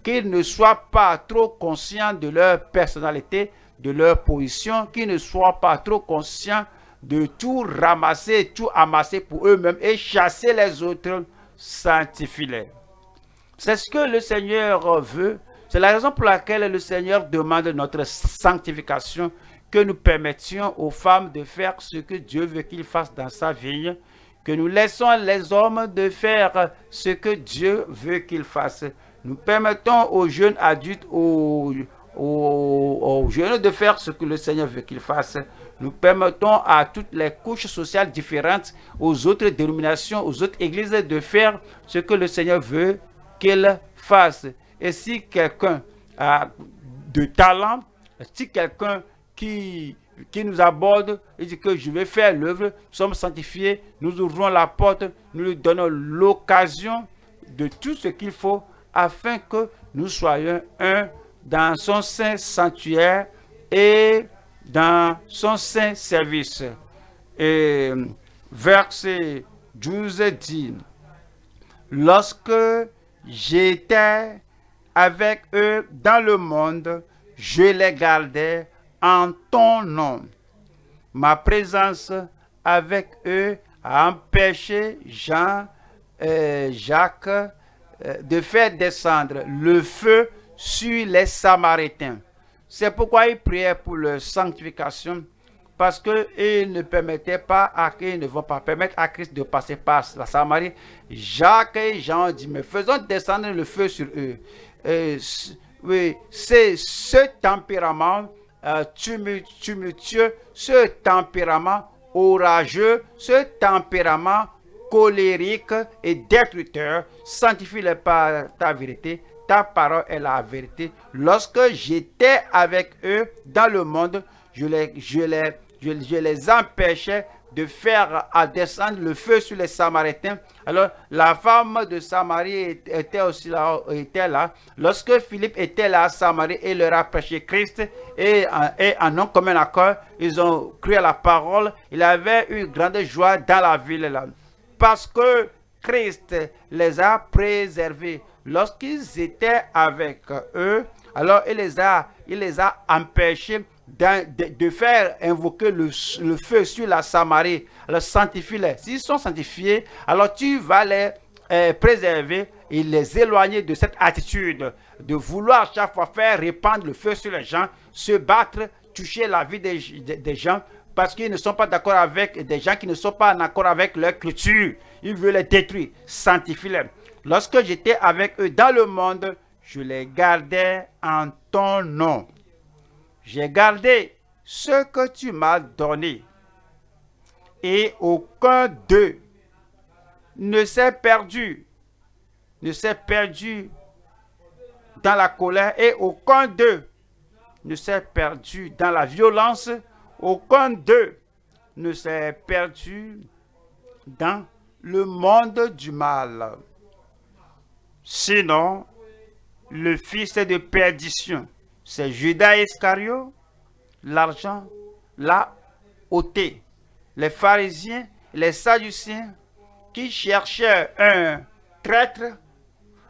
qu'ils ne soient pas trop conscients de leur personnalité, de leur position, qu'ils ne soient pas trop conscients de tout ramasser, tout amasser pour eux-mêmes et chasser les autres, sanctifie-les. C'est ce que le Seigneur veut. C'est la raison pour laquelle le Seigneur demande notre sanctification, que nous permettions aux femmes de faire ce que Dieu veut qu'ils fassent dans sa vigne, que nous laissons les hommes de faire ce que Dieu veut qu'ils fassent. Nous permettons aux jeunes adultes, aux jeunes de faire ce que le Seigneur veut qu'ils fassent. Nous permettons à toutes les couches sociales différentes, aux autres dénominations, aux autres églises de faire ce que le Seigneur veut qu'ils fassent. Et si quelqu'un a de talent, si quelqu'un qui nous aborde et dit que je vais faire l'œuvre, nous sommes sanctifiés, nous ouvrons la porte, nous lui donnons l'occasion de tout ce qu'il faut afin que nous soyons un dans son saint sanctuaire et dans son saint service. Et verset 12 dit, lorsque J'étais avec eux dans le monde, je les gardais en ton nom. Ma présence avec eux a empêché Jacques de faire descendre le feu sur les Samaritains. C'est pourquoi il priait pour leur sanctification, parce qu'ils ne permettaient pas ils ne vont pas permettre à Christ de passer par la Samarie. Jacques et Jean ont dit, mais faisons descendre le feu sur eux. Oui, c'est ce tempérament tumultueux, ce tempérament orageux, ce tempérament colérique et destructeur. Sanctifie-les par ta vérité. Ta parole est la vérité. Lorsque j'étais avec eux dans le monde, je les empêchais de faire descendre le feu sur les Samaritains. Alors, la femme de Samarie était là. Lorsque Philippe était là à Samarie et leur a prêché Christ, et en un commun accord, ils ont cru à la parole. Il y avait une grande joie dans la ville là. Parce que Christ les a préservés. Lorsqu'ils étaient avec eux, alors il les a empêchés de faire invoquer le feu sur la Samarie. Alors sanctifie-les. S'ils sont sanctifiés, alors tu vas les préserver et les éloigner de cette attitude de vouloir chaque fois faire répandre le feu sur les gens, se battre, toucher la vie des gens, parce qu'ils ne sont pas d'accord avec des gens qui ne sont pas en accord avec leur culture. Ils veulent les détruire. Sanctifie-les. Lorsque j'étais avec eux dans le monde, je les gardais en ton nom. J'ai gardé ce que tu m'as donné. Et aucun d'eux ne s'est perdu dans la colère, et aucun d'eux ne s'est perdu dans la violence. Aucun d'eux ne s'est perdu dans le monde du mal. Sinon, le fils de perdition, c'est Judas Iscario, l'argent l'a ôté. Les pharisiens, les sadduciens qui cherchaient un traître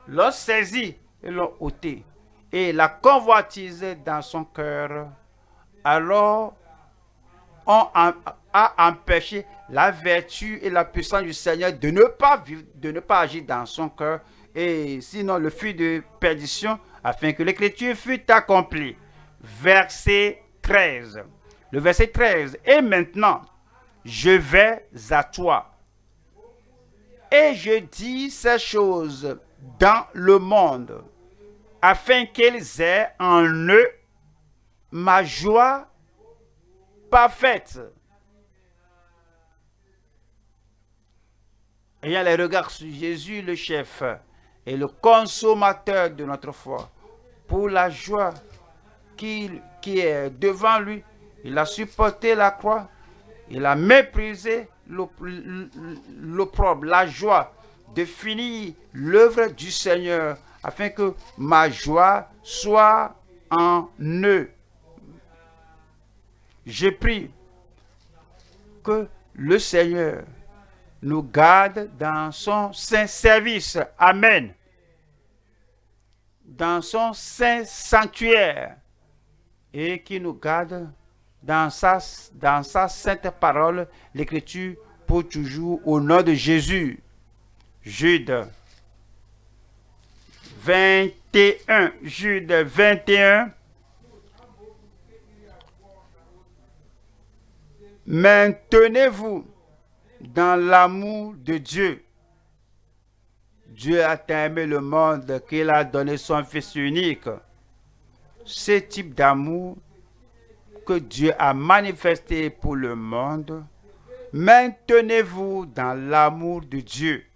l'ont saisi et l'ont ôté. Et la convoitise dans son cœur, alors a empêché la vertu et la puissance du Seigneur de ne pas agir dans son cœur, et sinon le fil de perdition, afin que l'écriture fût accomplie. Verset 13. Le verset 13. Et maintenant, je vais à toi, et je dis ces choses dans le monde, afin qu'ils aient en eux ma joie parfaite. Ayant les regards sur Jésus, le chef et le consommateur de notre foi, pour la joie qui est devant lui, il a supporté la croix, il a méprisé l'opprobre, la joie de finir l'œuvre du Seigneur, afin que ma joie soit en eux. Je prie que le Seigneur nous garde dans son saint service. Amen. Dans son saint sanctuaire, et qui nous garde dans sa sainte parole, l'écriture, pour toujours, au nom de Jésus. Jude 21. Jude 21. Maintenez-vous dans l'amour de Dieu. Dieu a aimé le monde qu'il a donné son Fils unique. Ce type d'amour que Dieu a manifesté pour le monde, maintenez-vous dans l'amour de Dieu,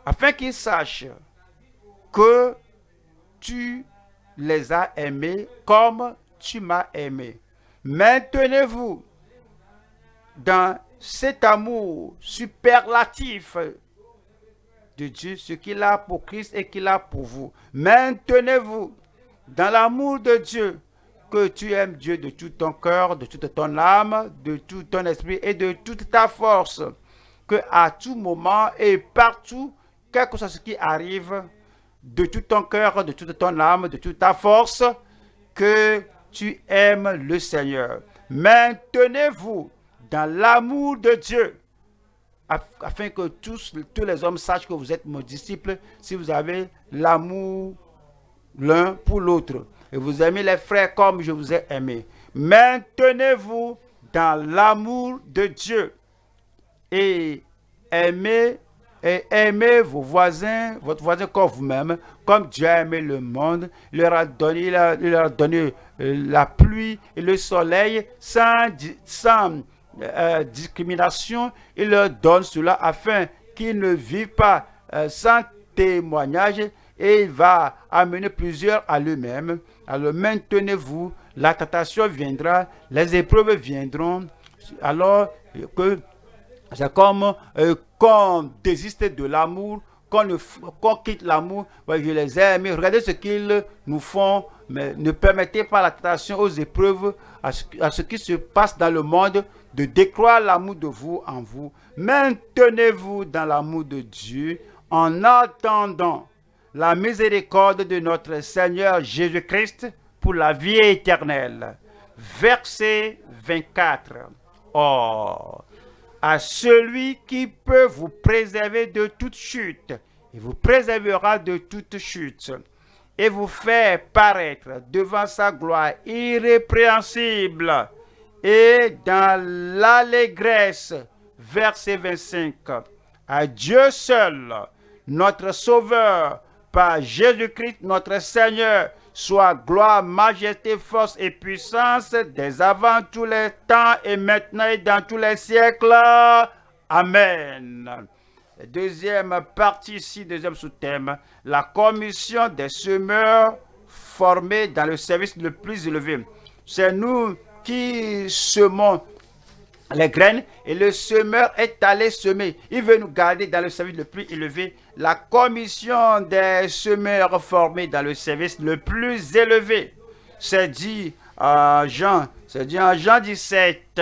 afin qu'ils sachent que tu les as aimés comme tu m'as aimé. Maintenez-vous dans cet amour superlatif de Dieu, ce qu'il a pour Christ et qu'il a pour vous. Maintenez-vous dans l'amour de Dieu, que tu aimes Dieu de tout ton cœur, de toute ton âme, de tout ton esprit et de toute ta force, que à tout moment et partout, quel que soit ce qui arrive, de tout ton cœur, de toute ton âme, de toute ta force, que tu aimes le Seigneur. Maintenez-vous dans l'amour de Dieu, afin que tous les hommes sachent que vous êtes mes disciples, si vous avez l'amour l'un pour l'autre. Et vous aimez les frères comme je vous ai aimé. Maintenez-vous dans l'amour de Dieu et aimez vos voisins, votre voisin comme vous-même, comme Dieu a aimé le monde. Il leur a donné la pluie et le soleil sans discrimination. Il leur donne cela afin qu'ils ne vivent pas sans témoignage, et il va amener plusieurs à lui-même. Alors maintenez-vous, la tentation viendra, les épreuves viendront, alors que c'est comme qu'on désiste de l'amour, qu'on quitte l'amour. Ouais, je les aime, regardez ce qu'ils nous font, mais ne permettez pas la tentation, aux épreuves, à ce qui se passe dans le monde, de décroître l'amour de vous en vous. Maintenez-vous dans l'amour de Dieu en attendant la miséricorde de notre Seigneur Jésus-Christ pour la vie éternelle. Verset 24. Or, à celui qui peut vous préserver de toute chute, il vous préservera de toute chute, et vous faire paraître devant sa gloire irrépréhensible et dans l'allégresse. Verset 25. À Dieu seul, notre Sauveur, par Jésus-Christ notre Seigneur, soit gloire, majesté, force et puissance dès avant tous les temps et maintenant et dans tous les siècles. Amen. Deuxième partie ici, deuxième sous-thème, la commission des semeurs formés dans le service le plus élevé. C'est nous qui semons les graines et le semeur est allé semer. Il veut nous garder dans le service le plus élevé. La commission des semeurs formés dans le service le plus élevé. C'est dit en Jean 17,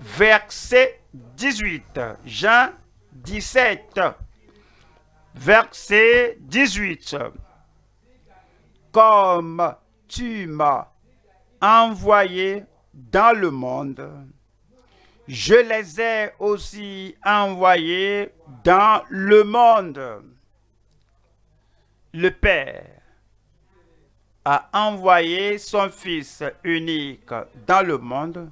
verset 18. Jean 17, verset 18. Comme tu m'as envoyé dans le monde, je les ai aussi envoyés dans le monde. Le Père a envoyé son Fils unique dans le monde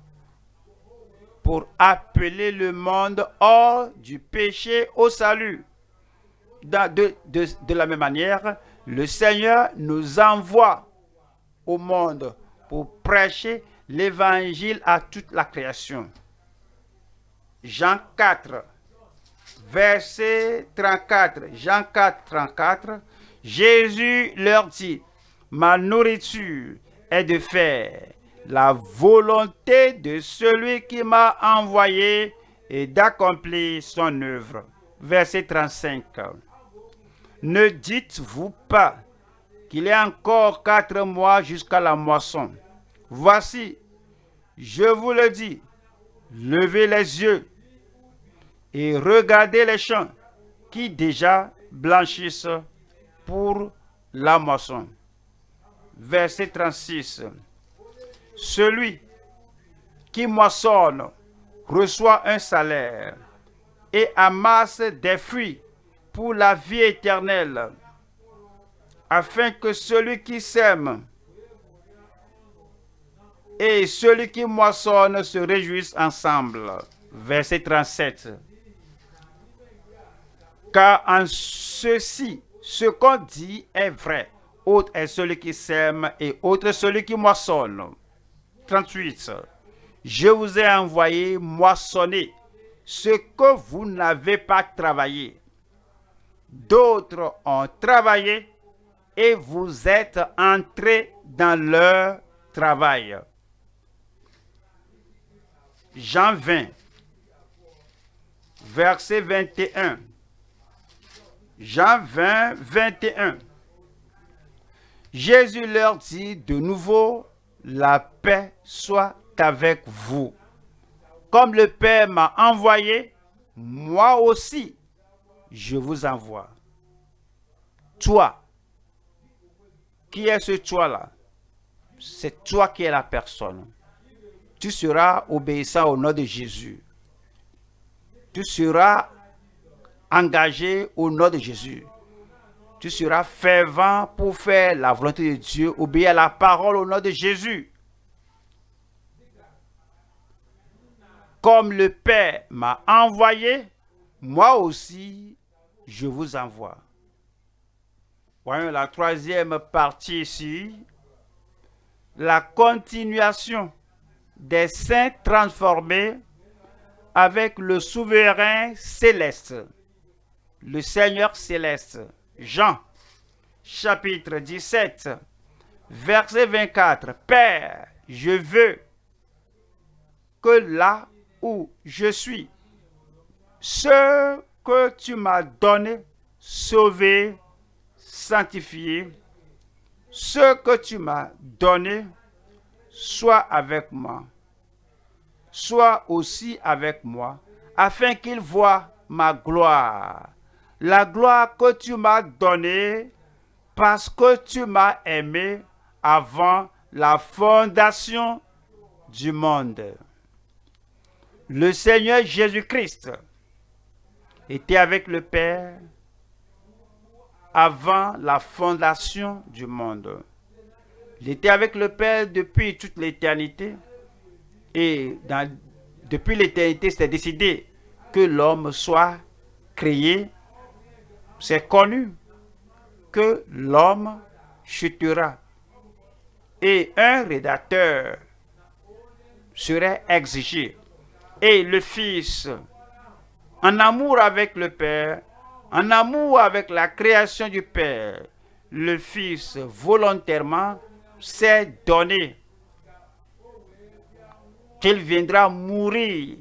pour appeler le monde hors du péché au salut. De la même manière, le Seigneur nous envoie au monde pour prêcher l'évangile à toute la création. Jean 4, verset 34. Jean 4, 34. Jésus leur dit, ma nourriture est de faire la volonté de celui qui m'a envoyé et d'accomplir son œuvre. Verset 35. Ne dites-vous pas qu'il y a encore 4 mois jusqu'à la moisson. Voici, je vous le dis, levez les yeux et regardez les champs qui déjà blanchissent pour la moisson. Verset 36. Celui qui moissonne reçoit un salaire et amasse des fruits pour la vie éternelle, afin que celui qui sème et celui qui moissonne se réjouissent ensemble. Verset 37. Car en ceci, ce qu'on dit est vrai. Autre est celui qui sème et autre celui qui moissonne. 38. Je vous ai envoyé moissonner ce que vous n'avez pas travaillé. D'autres ont travaillé et vous êtes entrés dans leur travail. Jean 20, verset 21. Jean 20, 21. Jésus leur dit de nouveau, la paix soit avec vous. Comme le Père m'a envoyé, moi aussi, je vous envoie. toi. Qui est ce toi-là? C'est toi qui es la personne. Tu seras obéissant au nom de Jésus. Tu seras engagé au nom de Jésus. Tu seras fervent pour faire la volonté de Dieu, obéir à la parole au nom de Jésus. Comme le Père m'a envoyé, moi aussi, je vous envoie. Voyons la troisième partie ici. La continuation des saints transformés avec le souverain céleste, le Seigneur céleste. Jean, chapitre 17, verset 24. Père, je veux que là où je suis, ce que tu m'as donné, sauvé, sanctifié, ce que tu m'as donné, soit avec moi, soit aussi avec moi, afin qu'ils voient ma gloire. La gloire que tu m'as donnée parce que tu m'as aimé avant la fondation du monde. Le Seigneur Jésus-Christ était avec le Père avant la fondation du monde. Il était avec le Père depuis toute l'éternité. Et depuis l'éternité, c'est décidé que l'homme soit créé. C'est connu que l'homme chutera. Et un rédacteur serait exigé. Et le Fils, en amour avec le Père, en amour avec la création du Père, le Fils volontairement s'est donné qu'il viendra mourir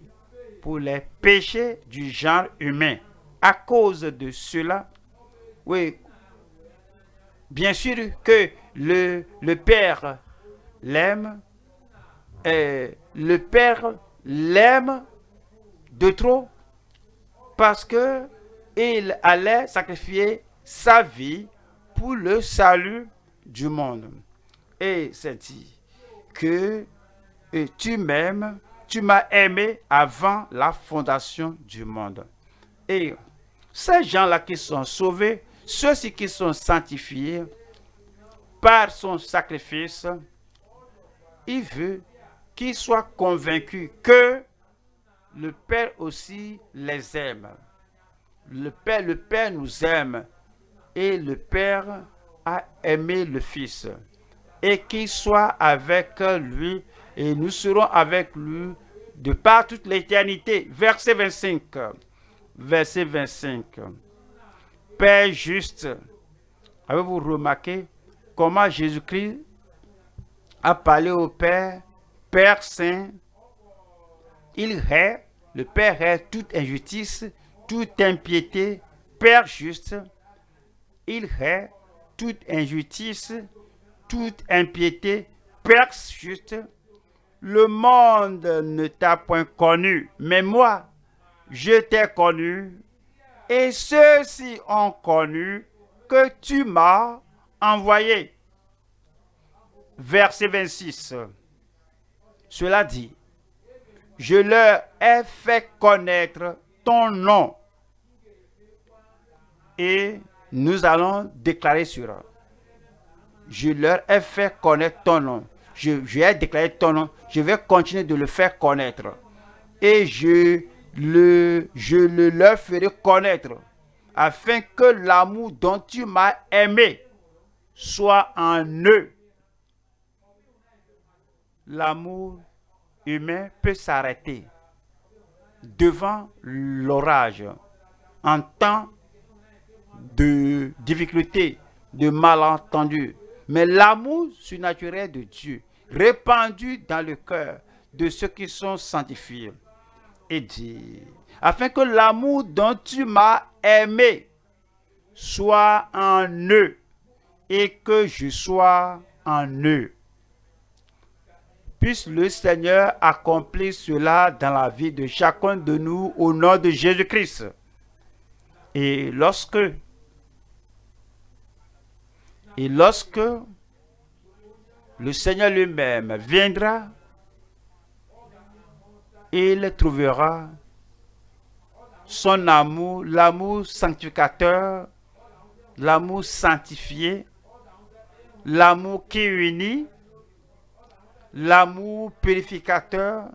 pour les péchés du genre humain. À cause de cela, oui, bien sûr que le Père l'aime, le Père l'aime de trop parce que il allait sacrifier sa vie pour le salut du monde. Et c'est dit que tu m'aimes, tu m'as aimé avant la fondation du monde. Et ces gens-là qui sont sauvés, ceux-ci qui sont sanctifiés par son sacrifice, il veut qu'ils soient convaincus que le Père aussi les aime. Le Père nous aime et le Père a aimé le Fils. Et qu'il soit avec lui et nous serons avec lui de par toute l'éternité. Verset 25. Verset 25. Père juste, avez-vous remarqué comment Jésus-Christ a parlé au Père, Père saint? Il hait, le Père hait toute injustice, toute impiété. Père juste, il hait toute injustice, toute impiété. Père juste, le monde ne t'a point connu, mais moi, je t'ai connu, et ceux-ci ont connu que tu m'as envoyé. Verset 26. Cela dit, je leur ai fait connaître ton nom. Et nous allons déclarer cela. Je leur ai fait connaître ton nom. Je ai déclaré ton nom. Je vais continuer de le faire connaître. Et je le leur ferai connaître, afin que l'amour dont tu m'as aimé soit en eux. L'amour humain peut s'arrêter devant l'orage, en temps de difficulté, de malentendu. Mais l'amour surnaturel de Dieu, répandu dans le cœur de ceux qui sont sanctifiés, et dit, afin que l'amour dont tu m'as aimé soit en eux et que je sois en eux. Puisse le Seigneur accomplir cela dans la vie de chacun de nous au nom de Jésus-Christ. Et lorsque Et lorsque le Seigneur lui-même viendra, il trouvera son amour, l'amour sanctificateur, l'amour sanctifié, l'amour qui unit, l'amour purificateur,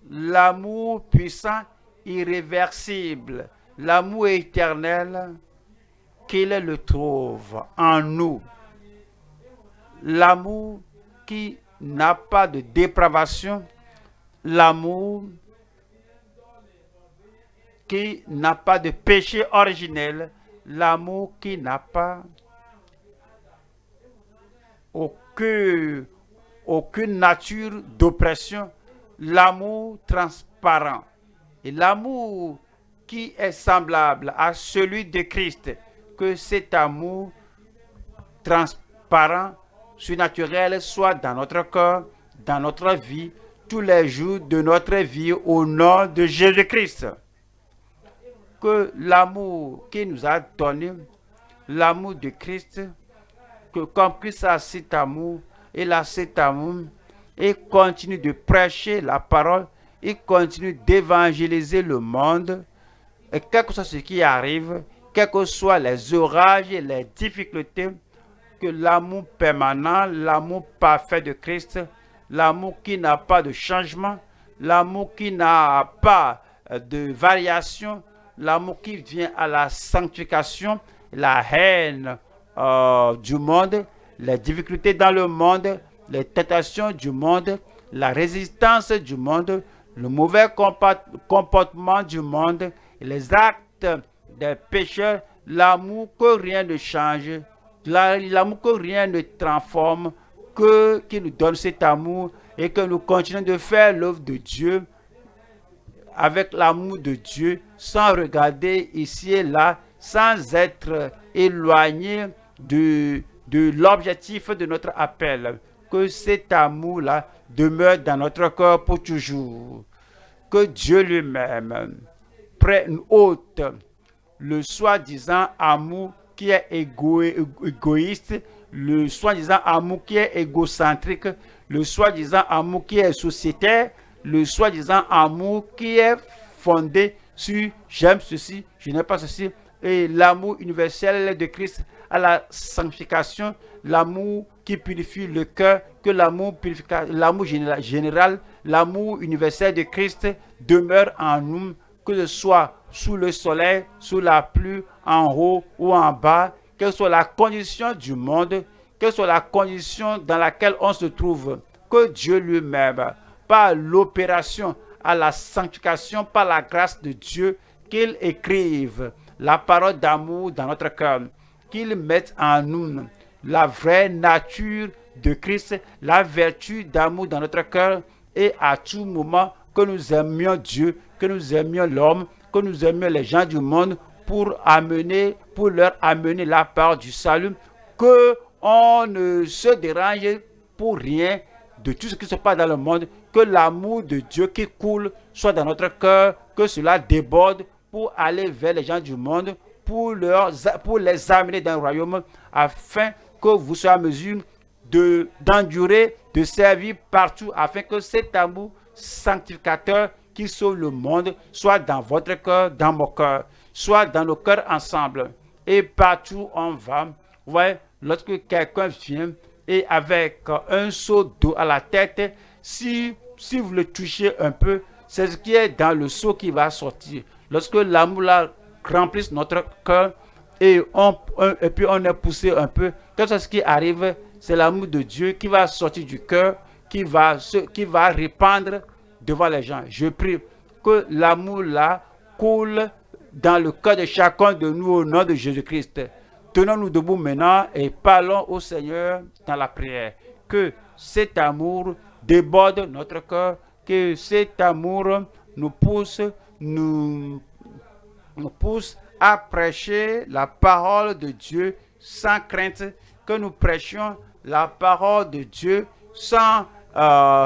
l'amour puissant, irréversible, l'amour éternel, qu'il le trouve en nous. L'amour qui n'a pas de dépravation, l'amour qui n'a pas de péché originel, l'amour qui n'a pas aucune nature d'oppression, l'amour transparent et l'amour qui est semblable à celui de Christ, que cet amour transparent, surnaturel soit dans notre cœur, dans notre vie, tous les jours de notre vie au nom de Jésus-Christ. Que l'amour qui nous a donné, l'amour de Christ, que comme Christ a cet amour, il a cet amour, et continue de prêcher la parole, il continue d'évangéliser le monde, et quel que soit ce qui arrive, quels que soient les orages et les difficultés, que l'amour permanent, l'amour parfait de Christ, l'amour qui n'a pas de changement, l'amour qui n'a pas de variation, l'amour qui vient à la sanctification, la haine du monde, les difficultés dans le monde, les tentations du monde, la résistance du monde, le mauvais comportement du monde, les actes des pécheurs, l'amour que rien ne change, l'amour que rien ne transforme, qui nous donne cet amour et que nous continuons de faire l'œuvre de Dieu avec l'amour de Dieu, sans regarder ici et là, sans être éloigné de l'objectif de notre appel. Que cet amour-là demeure dans notre cœur pour toujours. Que Dieu lui-même ôte le soi-disant amour qui est égoïste, le soi-disant amour qui est égocentrique, le soi-disant amour qui est sociétaire, le soi-disant amour qui est fondé sur j'aime ceci, je n'aime pas ceci, et l'amour universel de Christ à la sanctification, l'amour qui purifie le cœur, que l'amour général, l'amour universel de Christ demeure en nous, que ce soit sous le soleil, sous la pluie, en haut ou en bas, quelle soit la condition du monde, quelle soit la condition dans laquelle on se trouve, que Dieu lui-même, par l'opération à la sanctification, par la grâce de Dieu, qu'il écrive la parole d'amour dans notre cœur, qu'il mette en nous la vraie nature de Christ, la vertu d'amour dans notre cœur, et à tout moment que nous aimions Dieu, que nous aimions l'homme, que nous aimions les gens du monde pour leur amener la part du salut, que on ne se dérange pour rien de tout ce qui se passe dans le monde, que l'amour de Dieu qui coule soit dans notre cœur, que cela déborde pour aller vers les gens du monde, pour les amener dans le royaume, afin que vous soyez en mesure d'endurer, de servir partout, afin que cet amour sanctificateur qui sauve le monde soit dans votre cœur, dans mon cœur, soit dans nos cœurs ensemble. Et partout on va, vous voyez, lorsque quelqu'un vient et avec un seau d'eau à la tête, si vous le touchez un peu, c'est ce qui est dans le seau qui va sortir. Lorsque l'amour là remplisse notre cœur et puis on est poussé un peu, tout ce qui arrive, c'est l'amour de Dieu qui va sortir du cœur, qui va répandre devant les gens. Je prie que l'amour là coule dans le cœur de chacun de nous au nom de Jésus-Christ. Tenons-nous debout maintenant et parlons au Seigneur dans la prière. Que cet amour déborde notre cœur, que cet amour nous pousse à prêcher la parole de Dieu sans crainte, que nous prêchions la parole de Dieu sans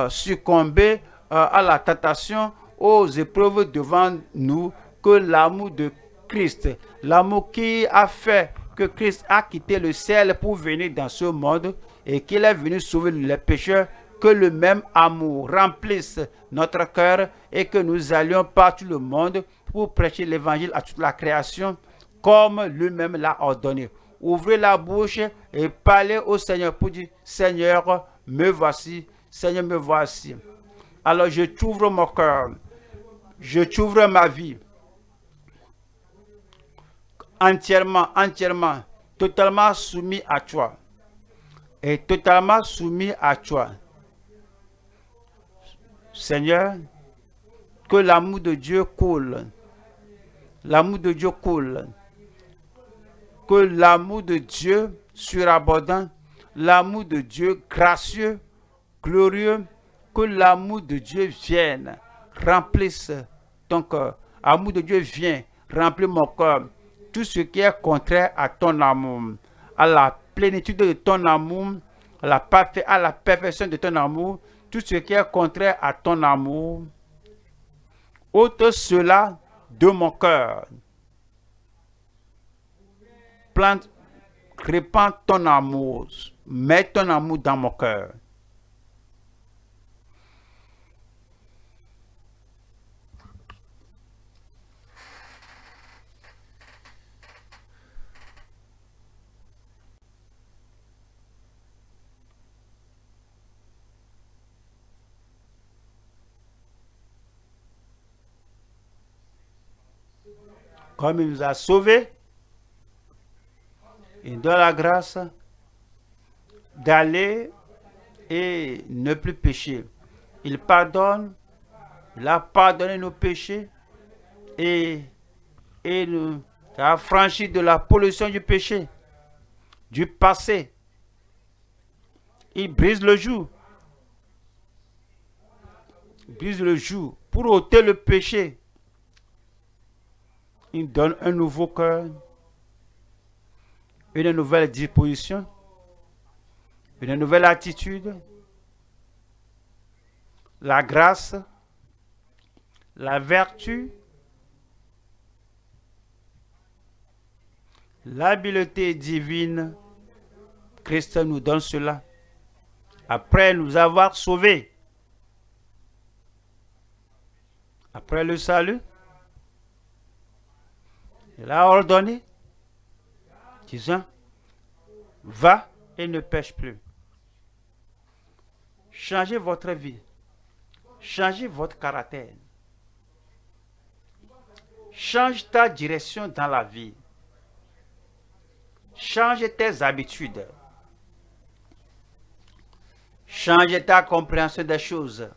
succomber à la tentation, aux épreuves devant nous, que l'amour de Christ, l'amour qui a fait que Christ a quitté le ciel pour venir dans ce monde et qu'il est venu sauver les pécheurs, que le même amour remplisse notre cœur et que nous allions par tout le monde pour prêcher l'évangile à toute la création, comme lui-même l'a ordonné. Ouvrez la bouche et parlez au Seigneur pour dire, Seigneur, me voici, Seigneur, me voici. Alors je t'ouvre mon cœur, je t'ouvre ma vie, entièrement, totalement soumis à toi. Et totalement soumis à toi. Seigneur, que l'amour de Dieu coule. L'amour de Dieu coule. Que l'amour de Dieu surabondant, l'amour de Dieu gracieux, glorieux, que l'amour de Dieu vienne, remplisse ton cœur. L'amour de Dieu vient, remplit mon cœur. Tout ce qui est contraire à ton amour, à la plénitude de ton amour, à la perfection de ton amour, tout ce qui est contraire à ton amour, ôte cela de mon cœur. Plante, répands ton amour, mets ton amour dans mon cœur. Comme il nous a sauvés, il donne la grâce d'aller et ne plus pécher. Il pardonne, il a pardonné nos péchés et nous a franchi de la pollution du péché, du passé. Il brise le joug. Il brise le joug pour ôter le péché. Il donne un nouveau cœur, une nouvelle disposition, une nouvelle attitude, la grâce, la vertu, l'habileté divine. Christ nous donne cela après nous avoir sauvés. Après le salut, il a ordonné, disant, va et ne pêche plus. Changez votre vie. Changez votre caractère. Change ta direction dans la vie. Change tes habitudes. Change ta compréhension des choses.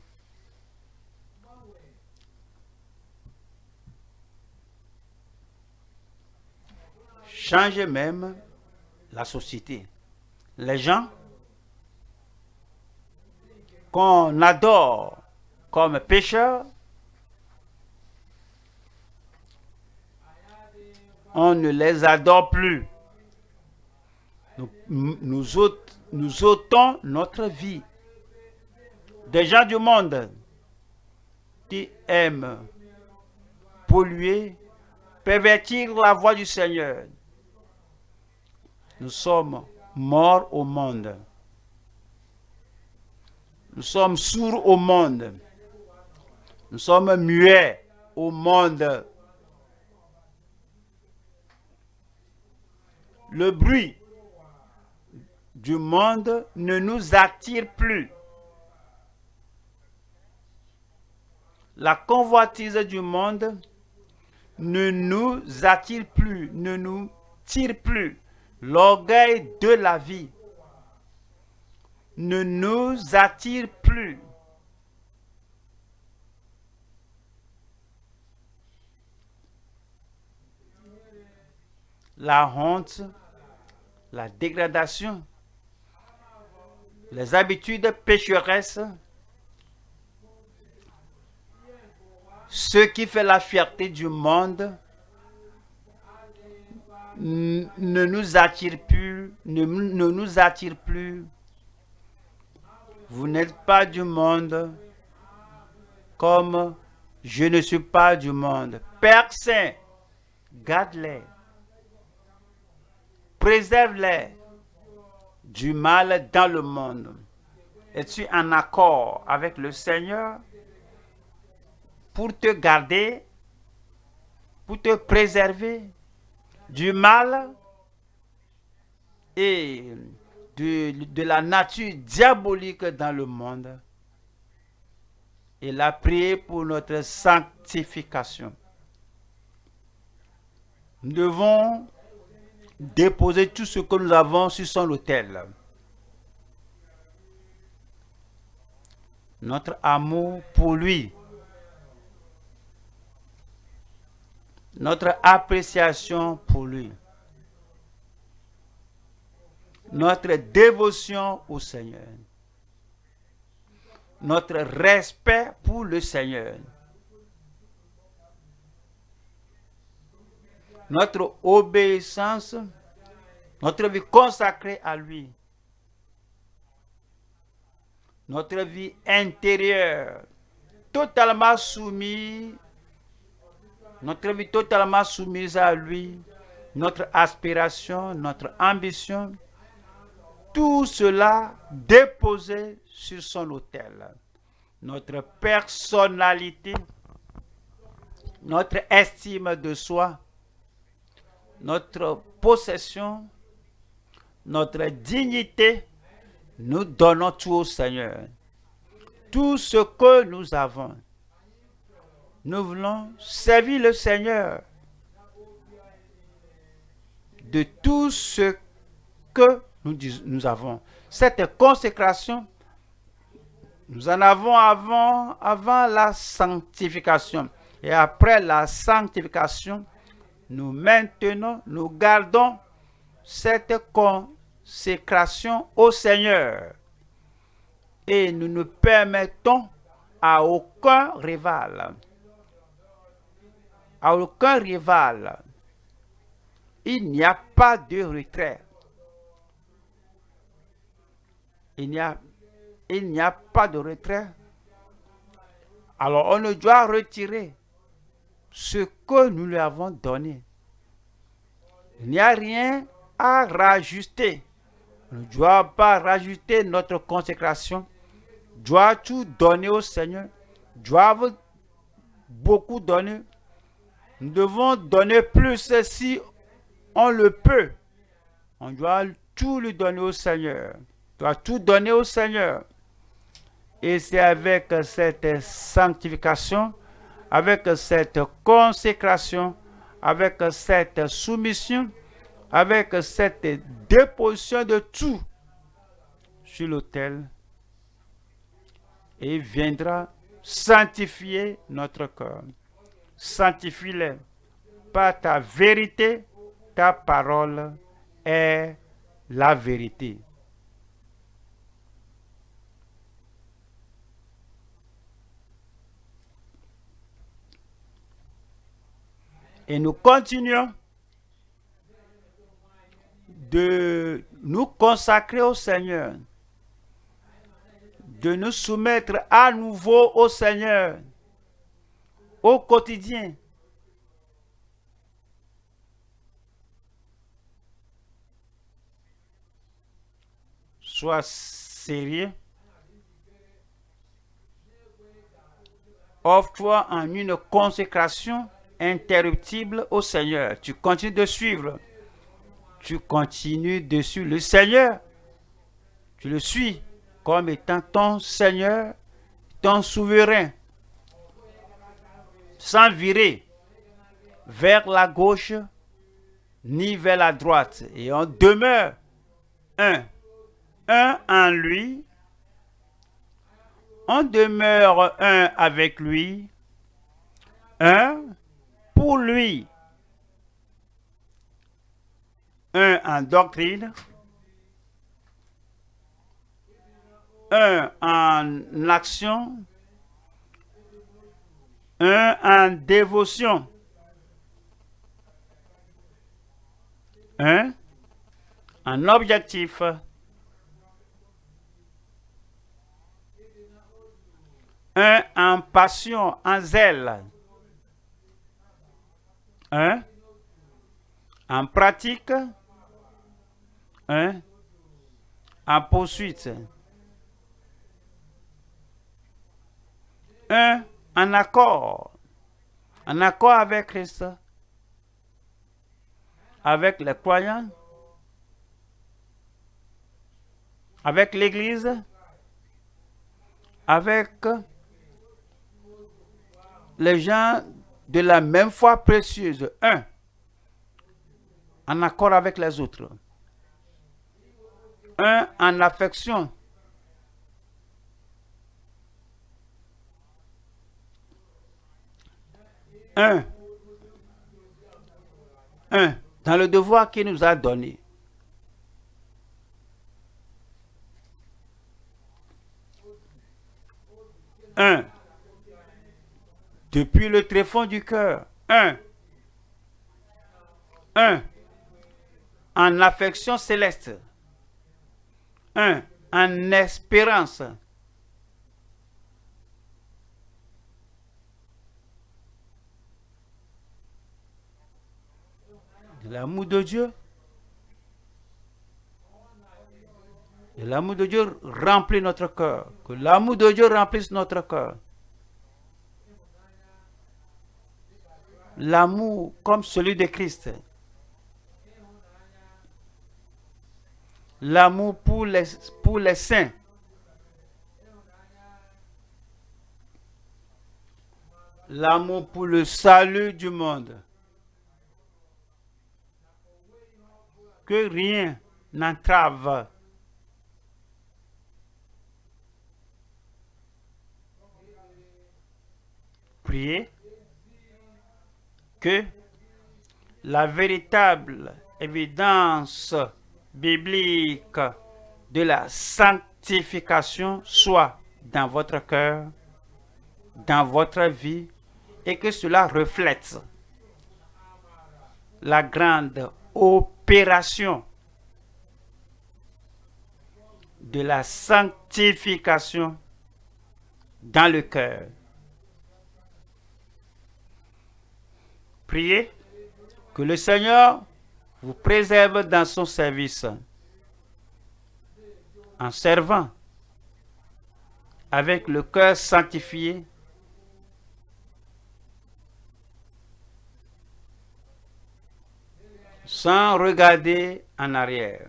Change même la société. Les gens qu'on adore comme pécheurs, on ne les adore plus. Nous ôtons notre vie. Des gens du monde qui aiment polluer, pervertir la voie du Seigneur. Nous sommes morts au monde. Nous sommes sourds au monde. Nous sommes muets au monde. Le bruit du monde ne nous attire plus. La convoitise du monde ne nous attire plus, ne nous tire plus. L'orgueil de la vie ne nous attire plus. La honte, la dégradation, les habitudes pécheresses, ce qui fait la fierté du monde ne nous attire plus, ne nous attire plus. Vous n'êtes pas du monde, comme je ne suis pas du monde. Père Saint, garde-les. Préserve-les du mal dans le monde. Es-tu en accord avec le Seigneur pour te garder, pour te préserver du mal et de la nature diabolique dans le monde? Il a prié pour notre sanctification. Nous devons déposer tout ce que nous avons sur son autel. Notre amour pour lui, notre appréciation pour lui, notre dévotion au Seigneur, notre respect pour le Seigneur, notre obéissance, notre vie consacrée à lui, notre vie intérieure, totalement soumise, notre vie totalement soumise à lui, notre aspiration, notre ambition, tout cela déposé sur son autel. Notre personnalité, notre estime de soi, notre possession, notre dignité, nous donnons tout au Seigneur. Tout ce que nous avons, nous voulons servir le Seigneur de tout ce que nous avons. Cette consécration, nous en avons avant la sanctification. Et après la sanctification, nous gardons cette consécration au Seigneur. Et nous ne permettons à aucun rival. À aucun rival. Il n'y a pas de retrait. Il n'y a pas de retrait. Alors on ne doit retirer ce que nous lui avons donné. Il n'y a rien à rajouter. On ne doit pas rajouter notre consécration. Doit tout donner au Seigneur. Doit beaucoup donner. Nous devons donner plus si on le peut. On doit tout lui donner au Seigneur. On doit tout donner au Seigneur. Et c'est avec cette sanctification, avec cette consécration, avec cette soumission, avec cette déposition de tout sur l'autel, et il viendra sanctifier notre cœur. Sanctifie-les par ta vérité, ta parole est la vérité. Et nous continuons de nous consacrer au Seigneur, de nous soumettre à nouveau au Seigneur, au quotidien. Sois sérieux. Offre-toi en une consécration interruptible au Seigneur. Tu continues de suivre. Tu continues de suivre le Seigneur. Tu le suis comme étant ton Seigneur, ton souverain. Sans virer vers la gauche ni vers la droite. Et on demeure un en lui. On demeure un avec lui. Un pour lui. Un en doctrine. Un en action. Un en dévotion. Un en objectif. Un en passion, en zèle. Un en pratique. Un en poursuite. Un en accord. En accord avec Christ, avec les croyants, avec l'Église, avec les gens de la même foi précieuse. Un, en accord avec les autres. Un, en affection. Un, dans le devoir qu'il nous a donné. Un, depuis le tréfonds du cœur. Un, en affection céleste. Un, en espérance. L'amour de Dieu. Et l'amour de Dieu remplit notre cœur. Que l'amour de Dieu remplisse notre cœur. L'amour comme celui de Christ. L'amour pour les saints. L'amour pour le salut du monde. Que rien n'entrave prier que la véritable évidence biblique de la sanctification soit dans votre cœur, dans votre vie, et que cela reflète la grande opération de la sanctification dans le cœur. Priez que le Seigneur vous préserve dans son service en servant avec le cœur sanctifié, sans regarder en arrière.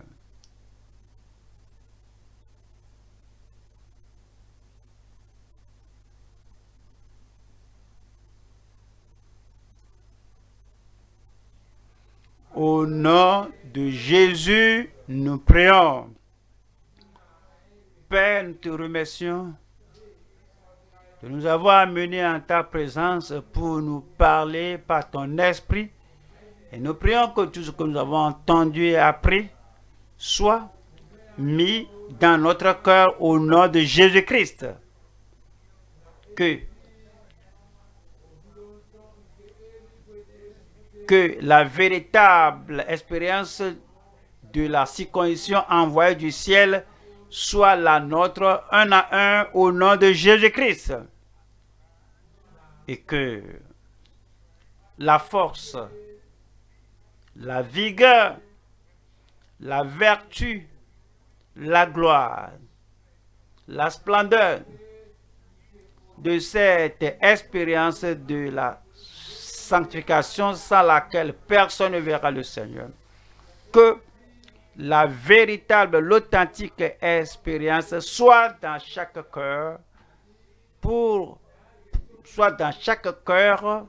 Au nom de Jésus, nous prions. Père, nous te remercions de nous avoir amenés en ta présence pour nous parler par ton esprit. Et nous prions que tout ce que nous avons entendu et appris soit mis dans notre cœur au nom de Jésus-Christ. Que la véritable expérience de la circoncision envoyée du ciel soit la nôtre un à un au nom de Jésus-Christ. Et que la force, la vigueur, la vertu, la gloire, la splendeur de cette expérience de la sanctification sans laquelle personne ne verra le Seigneur. Que la véritable, l'authentique expérience soit dans chaque cœur, soit dans chaque cœur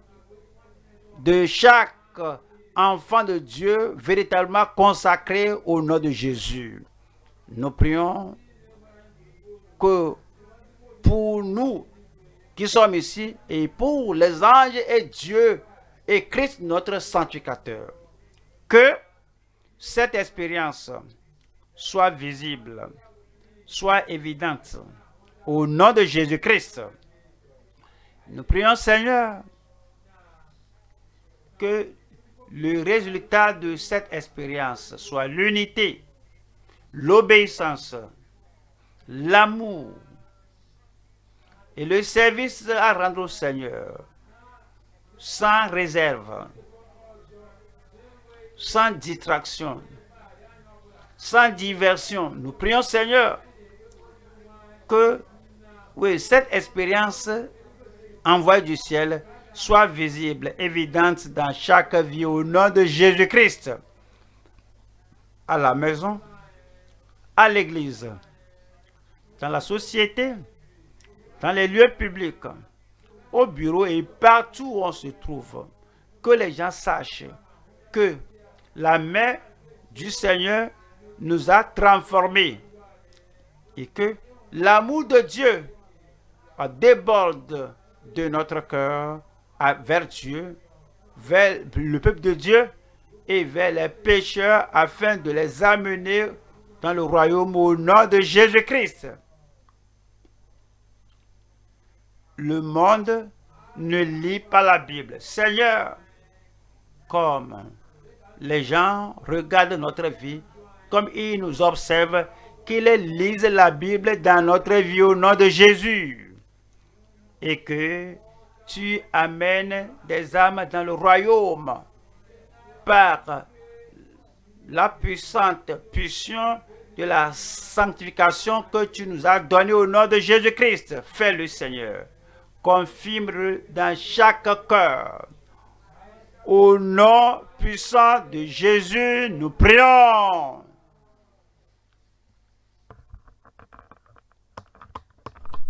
de chaque enfant de Dieu véritablement consacré au nom de Jésus. Nous prions que pour nous qui sommes ici et pour les anges et Dieu et Christ notre sanctificateur, que cette expérience soit visible, soit évidente au nom de Jésus-Christ. Nous prions, Seigneur, que le résultat de cette expérience soit l'unité, l'obéissance, l'amour et le service à rendre au Seigneur, sans réserve, sans distraction, sans diversion. Nous prions, Seigneur, que oui, cette expérience envoyée du ciel soit visible, évidente dans chaque vie au nom de Jésus-Christ. À la maison, à l'église, dans la société, dans les lieux publics, au bureau et partout où on se trouve. Que les gens sachent que la main du Seigneur nous a transformés et que l'amour de Dieu déborde de notre cœur vers Dieu, vers le peuple de Dieu et vers les pécheurs afin de les amener dans le royaume au nom de Jésus-Christ. Le monde ne lit pas la Bible. Seigneur, comme les gens regardent notre vie, comme ils nous observent, qu'ils lisent la Bible dans notre vie au nom de Jésus. Et que tu amènes des âmes dans le royaume par la puissante puissance de la sanctification que tu nous as donnée au nom de Jésus-Christ. Fais-le, Seigneur. Confirme-le dans chaque cœur. Au nom puissant de Jésus, nous prions.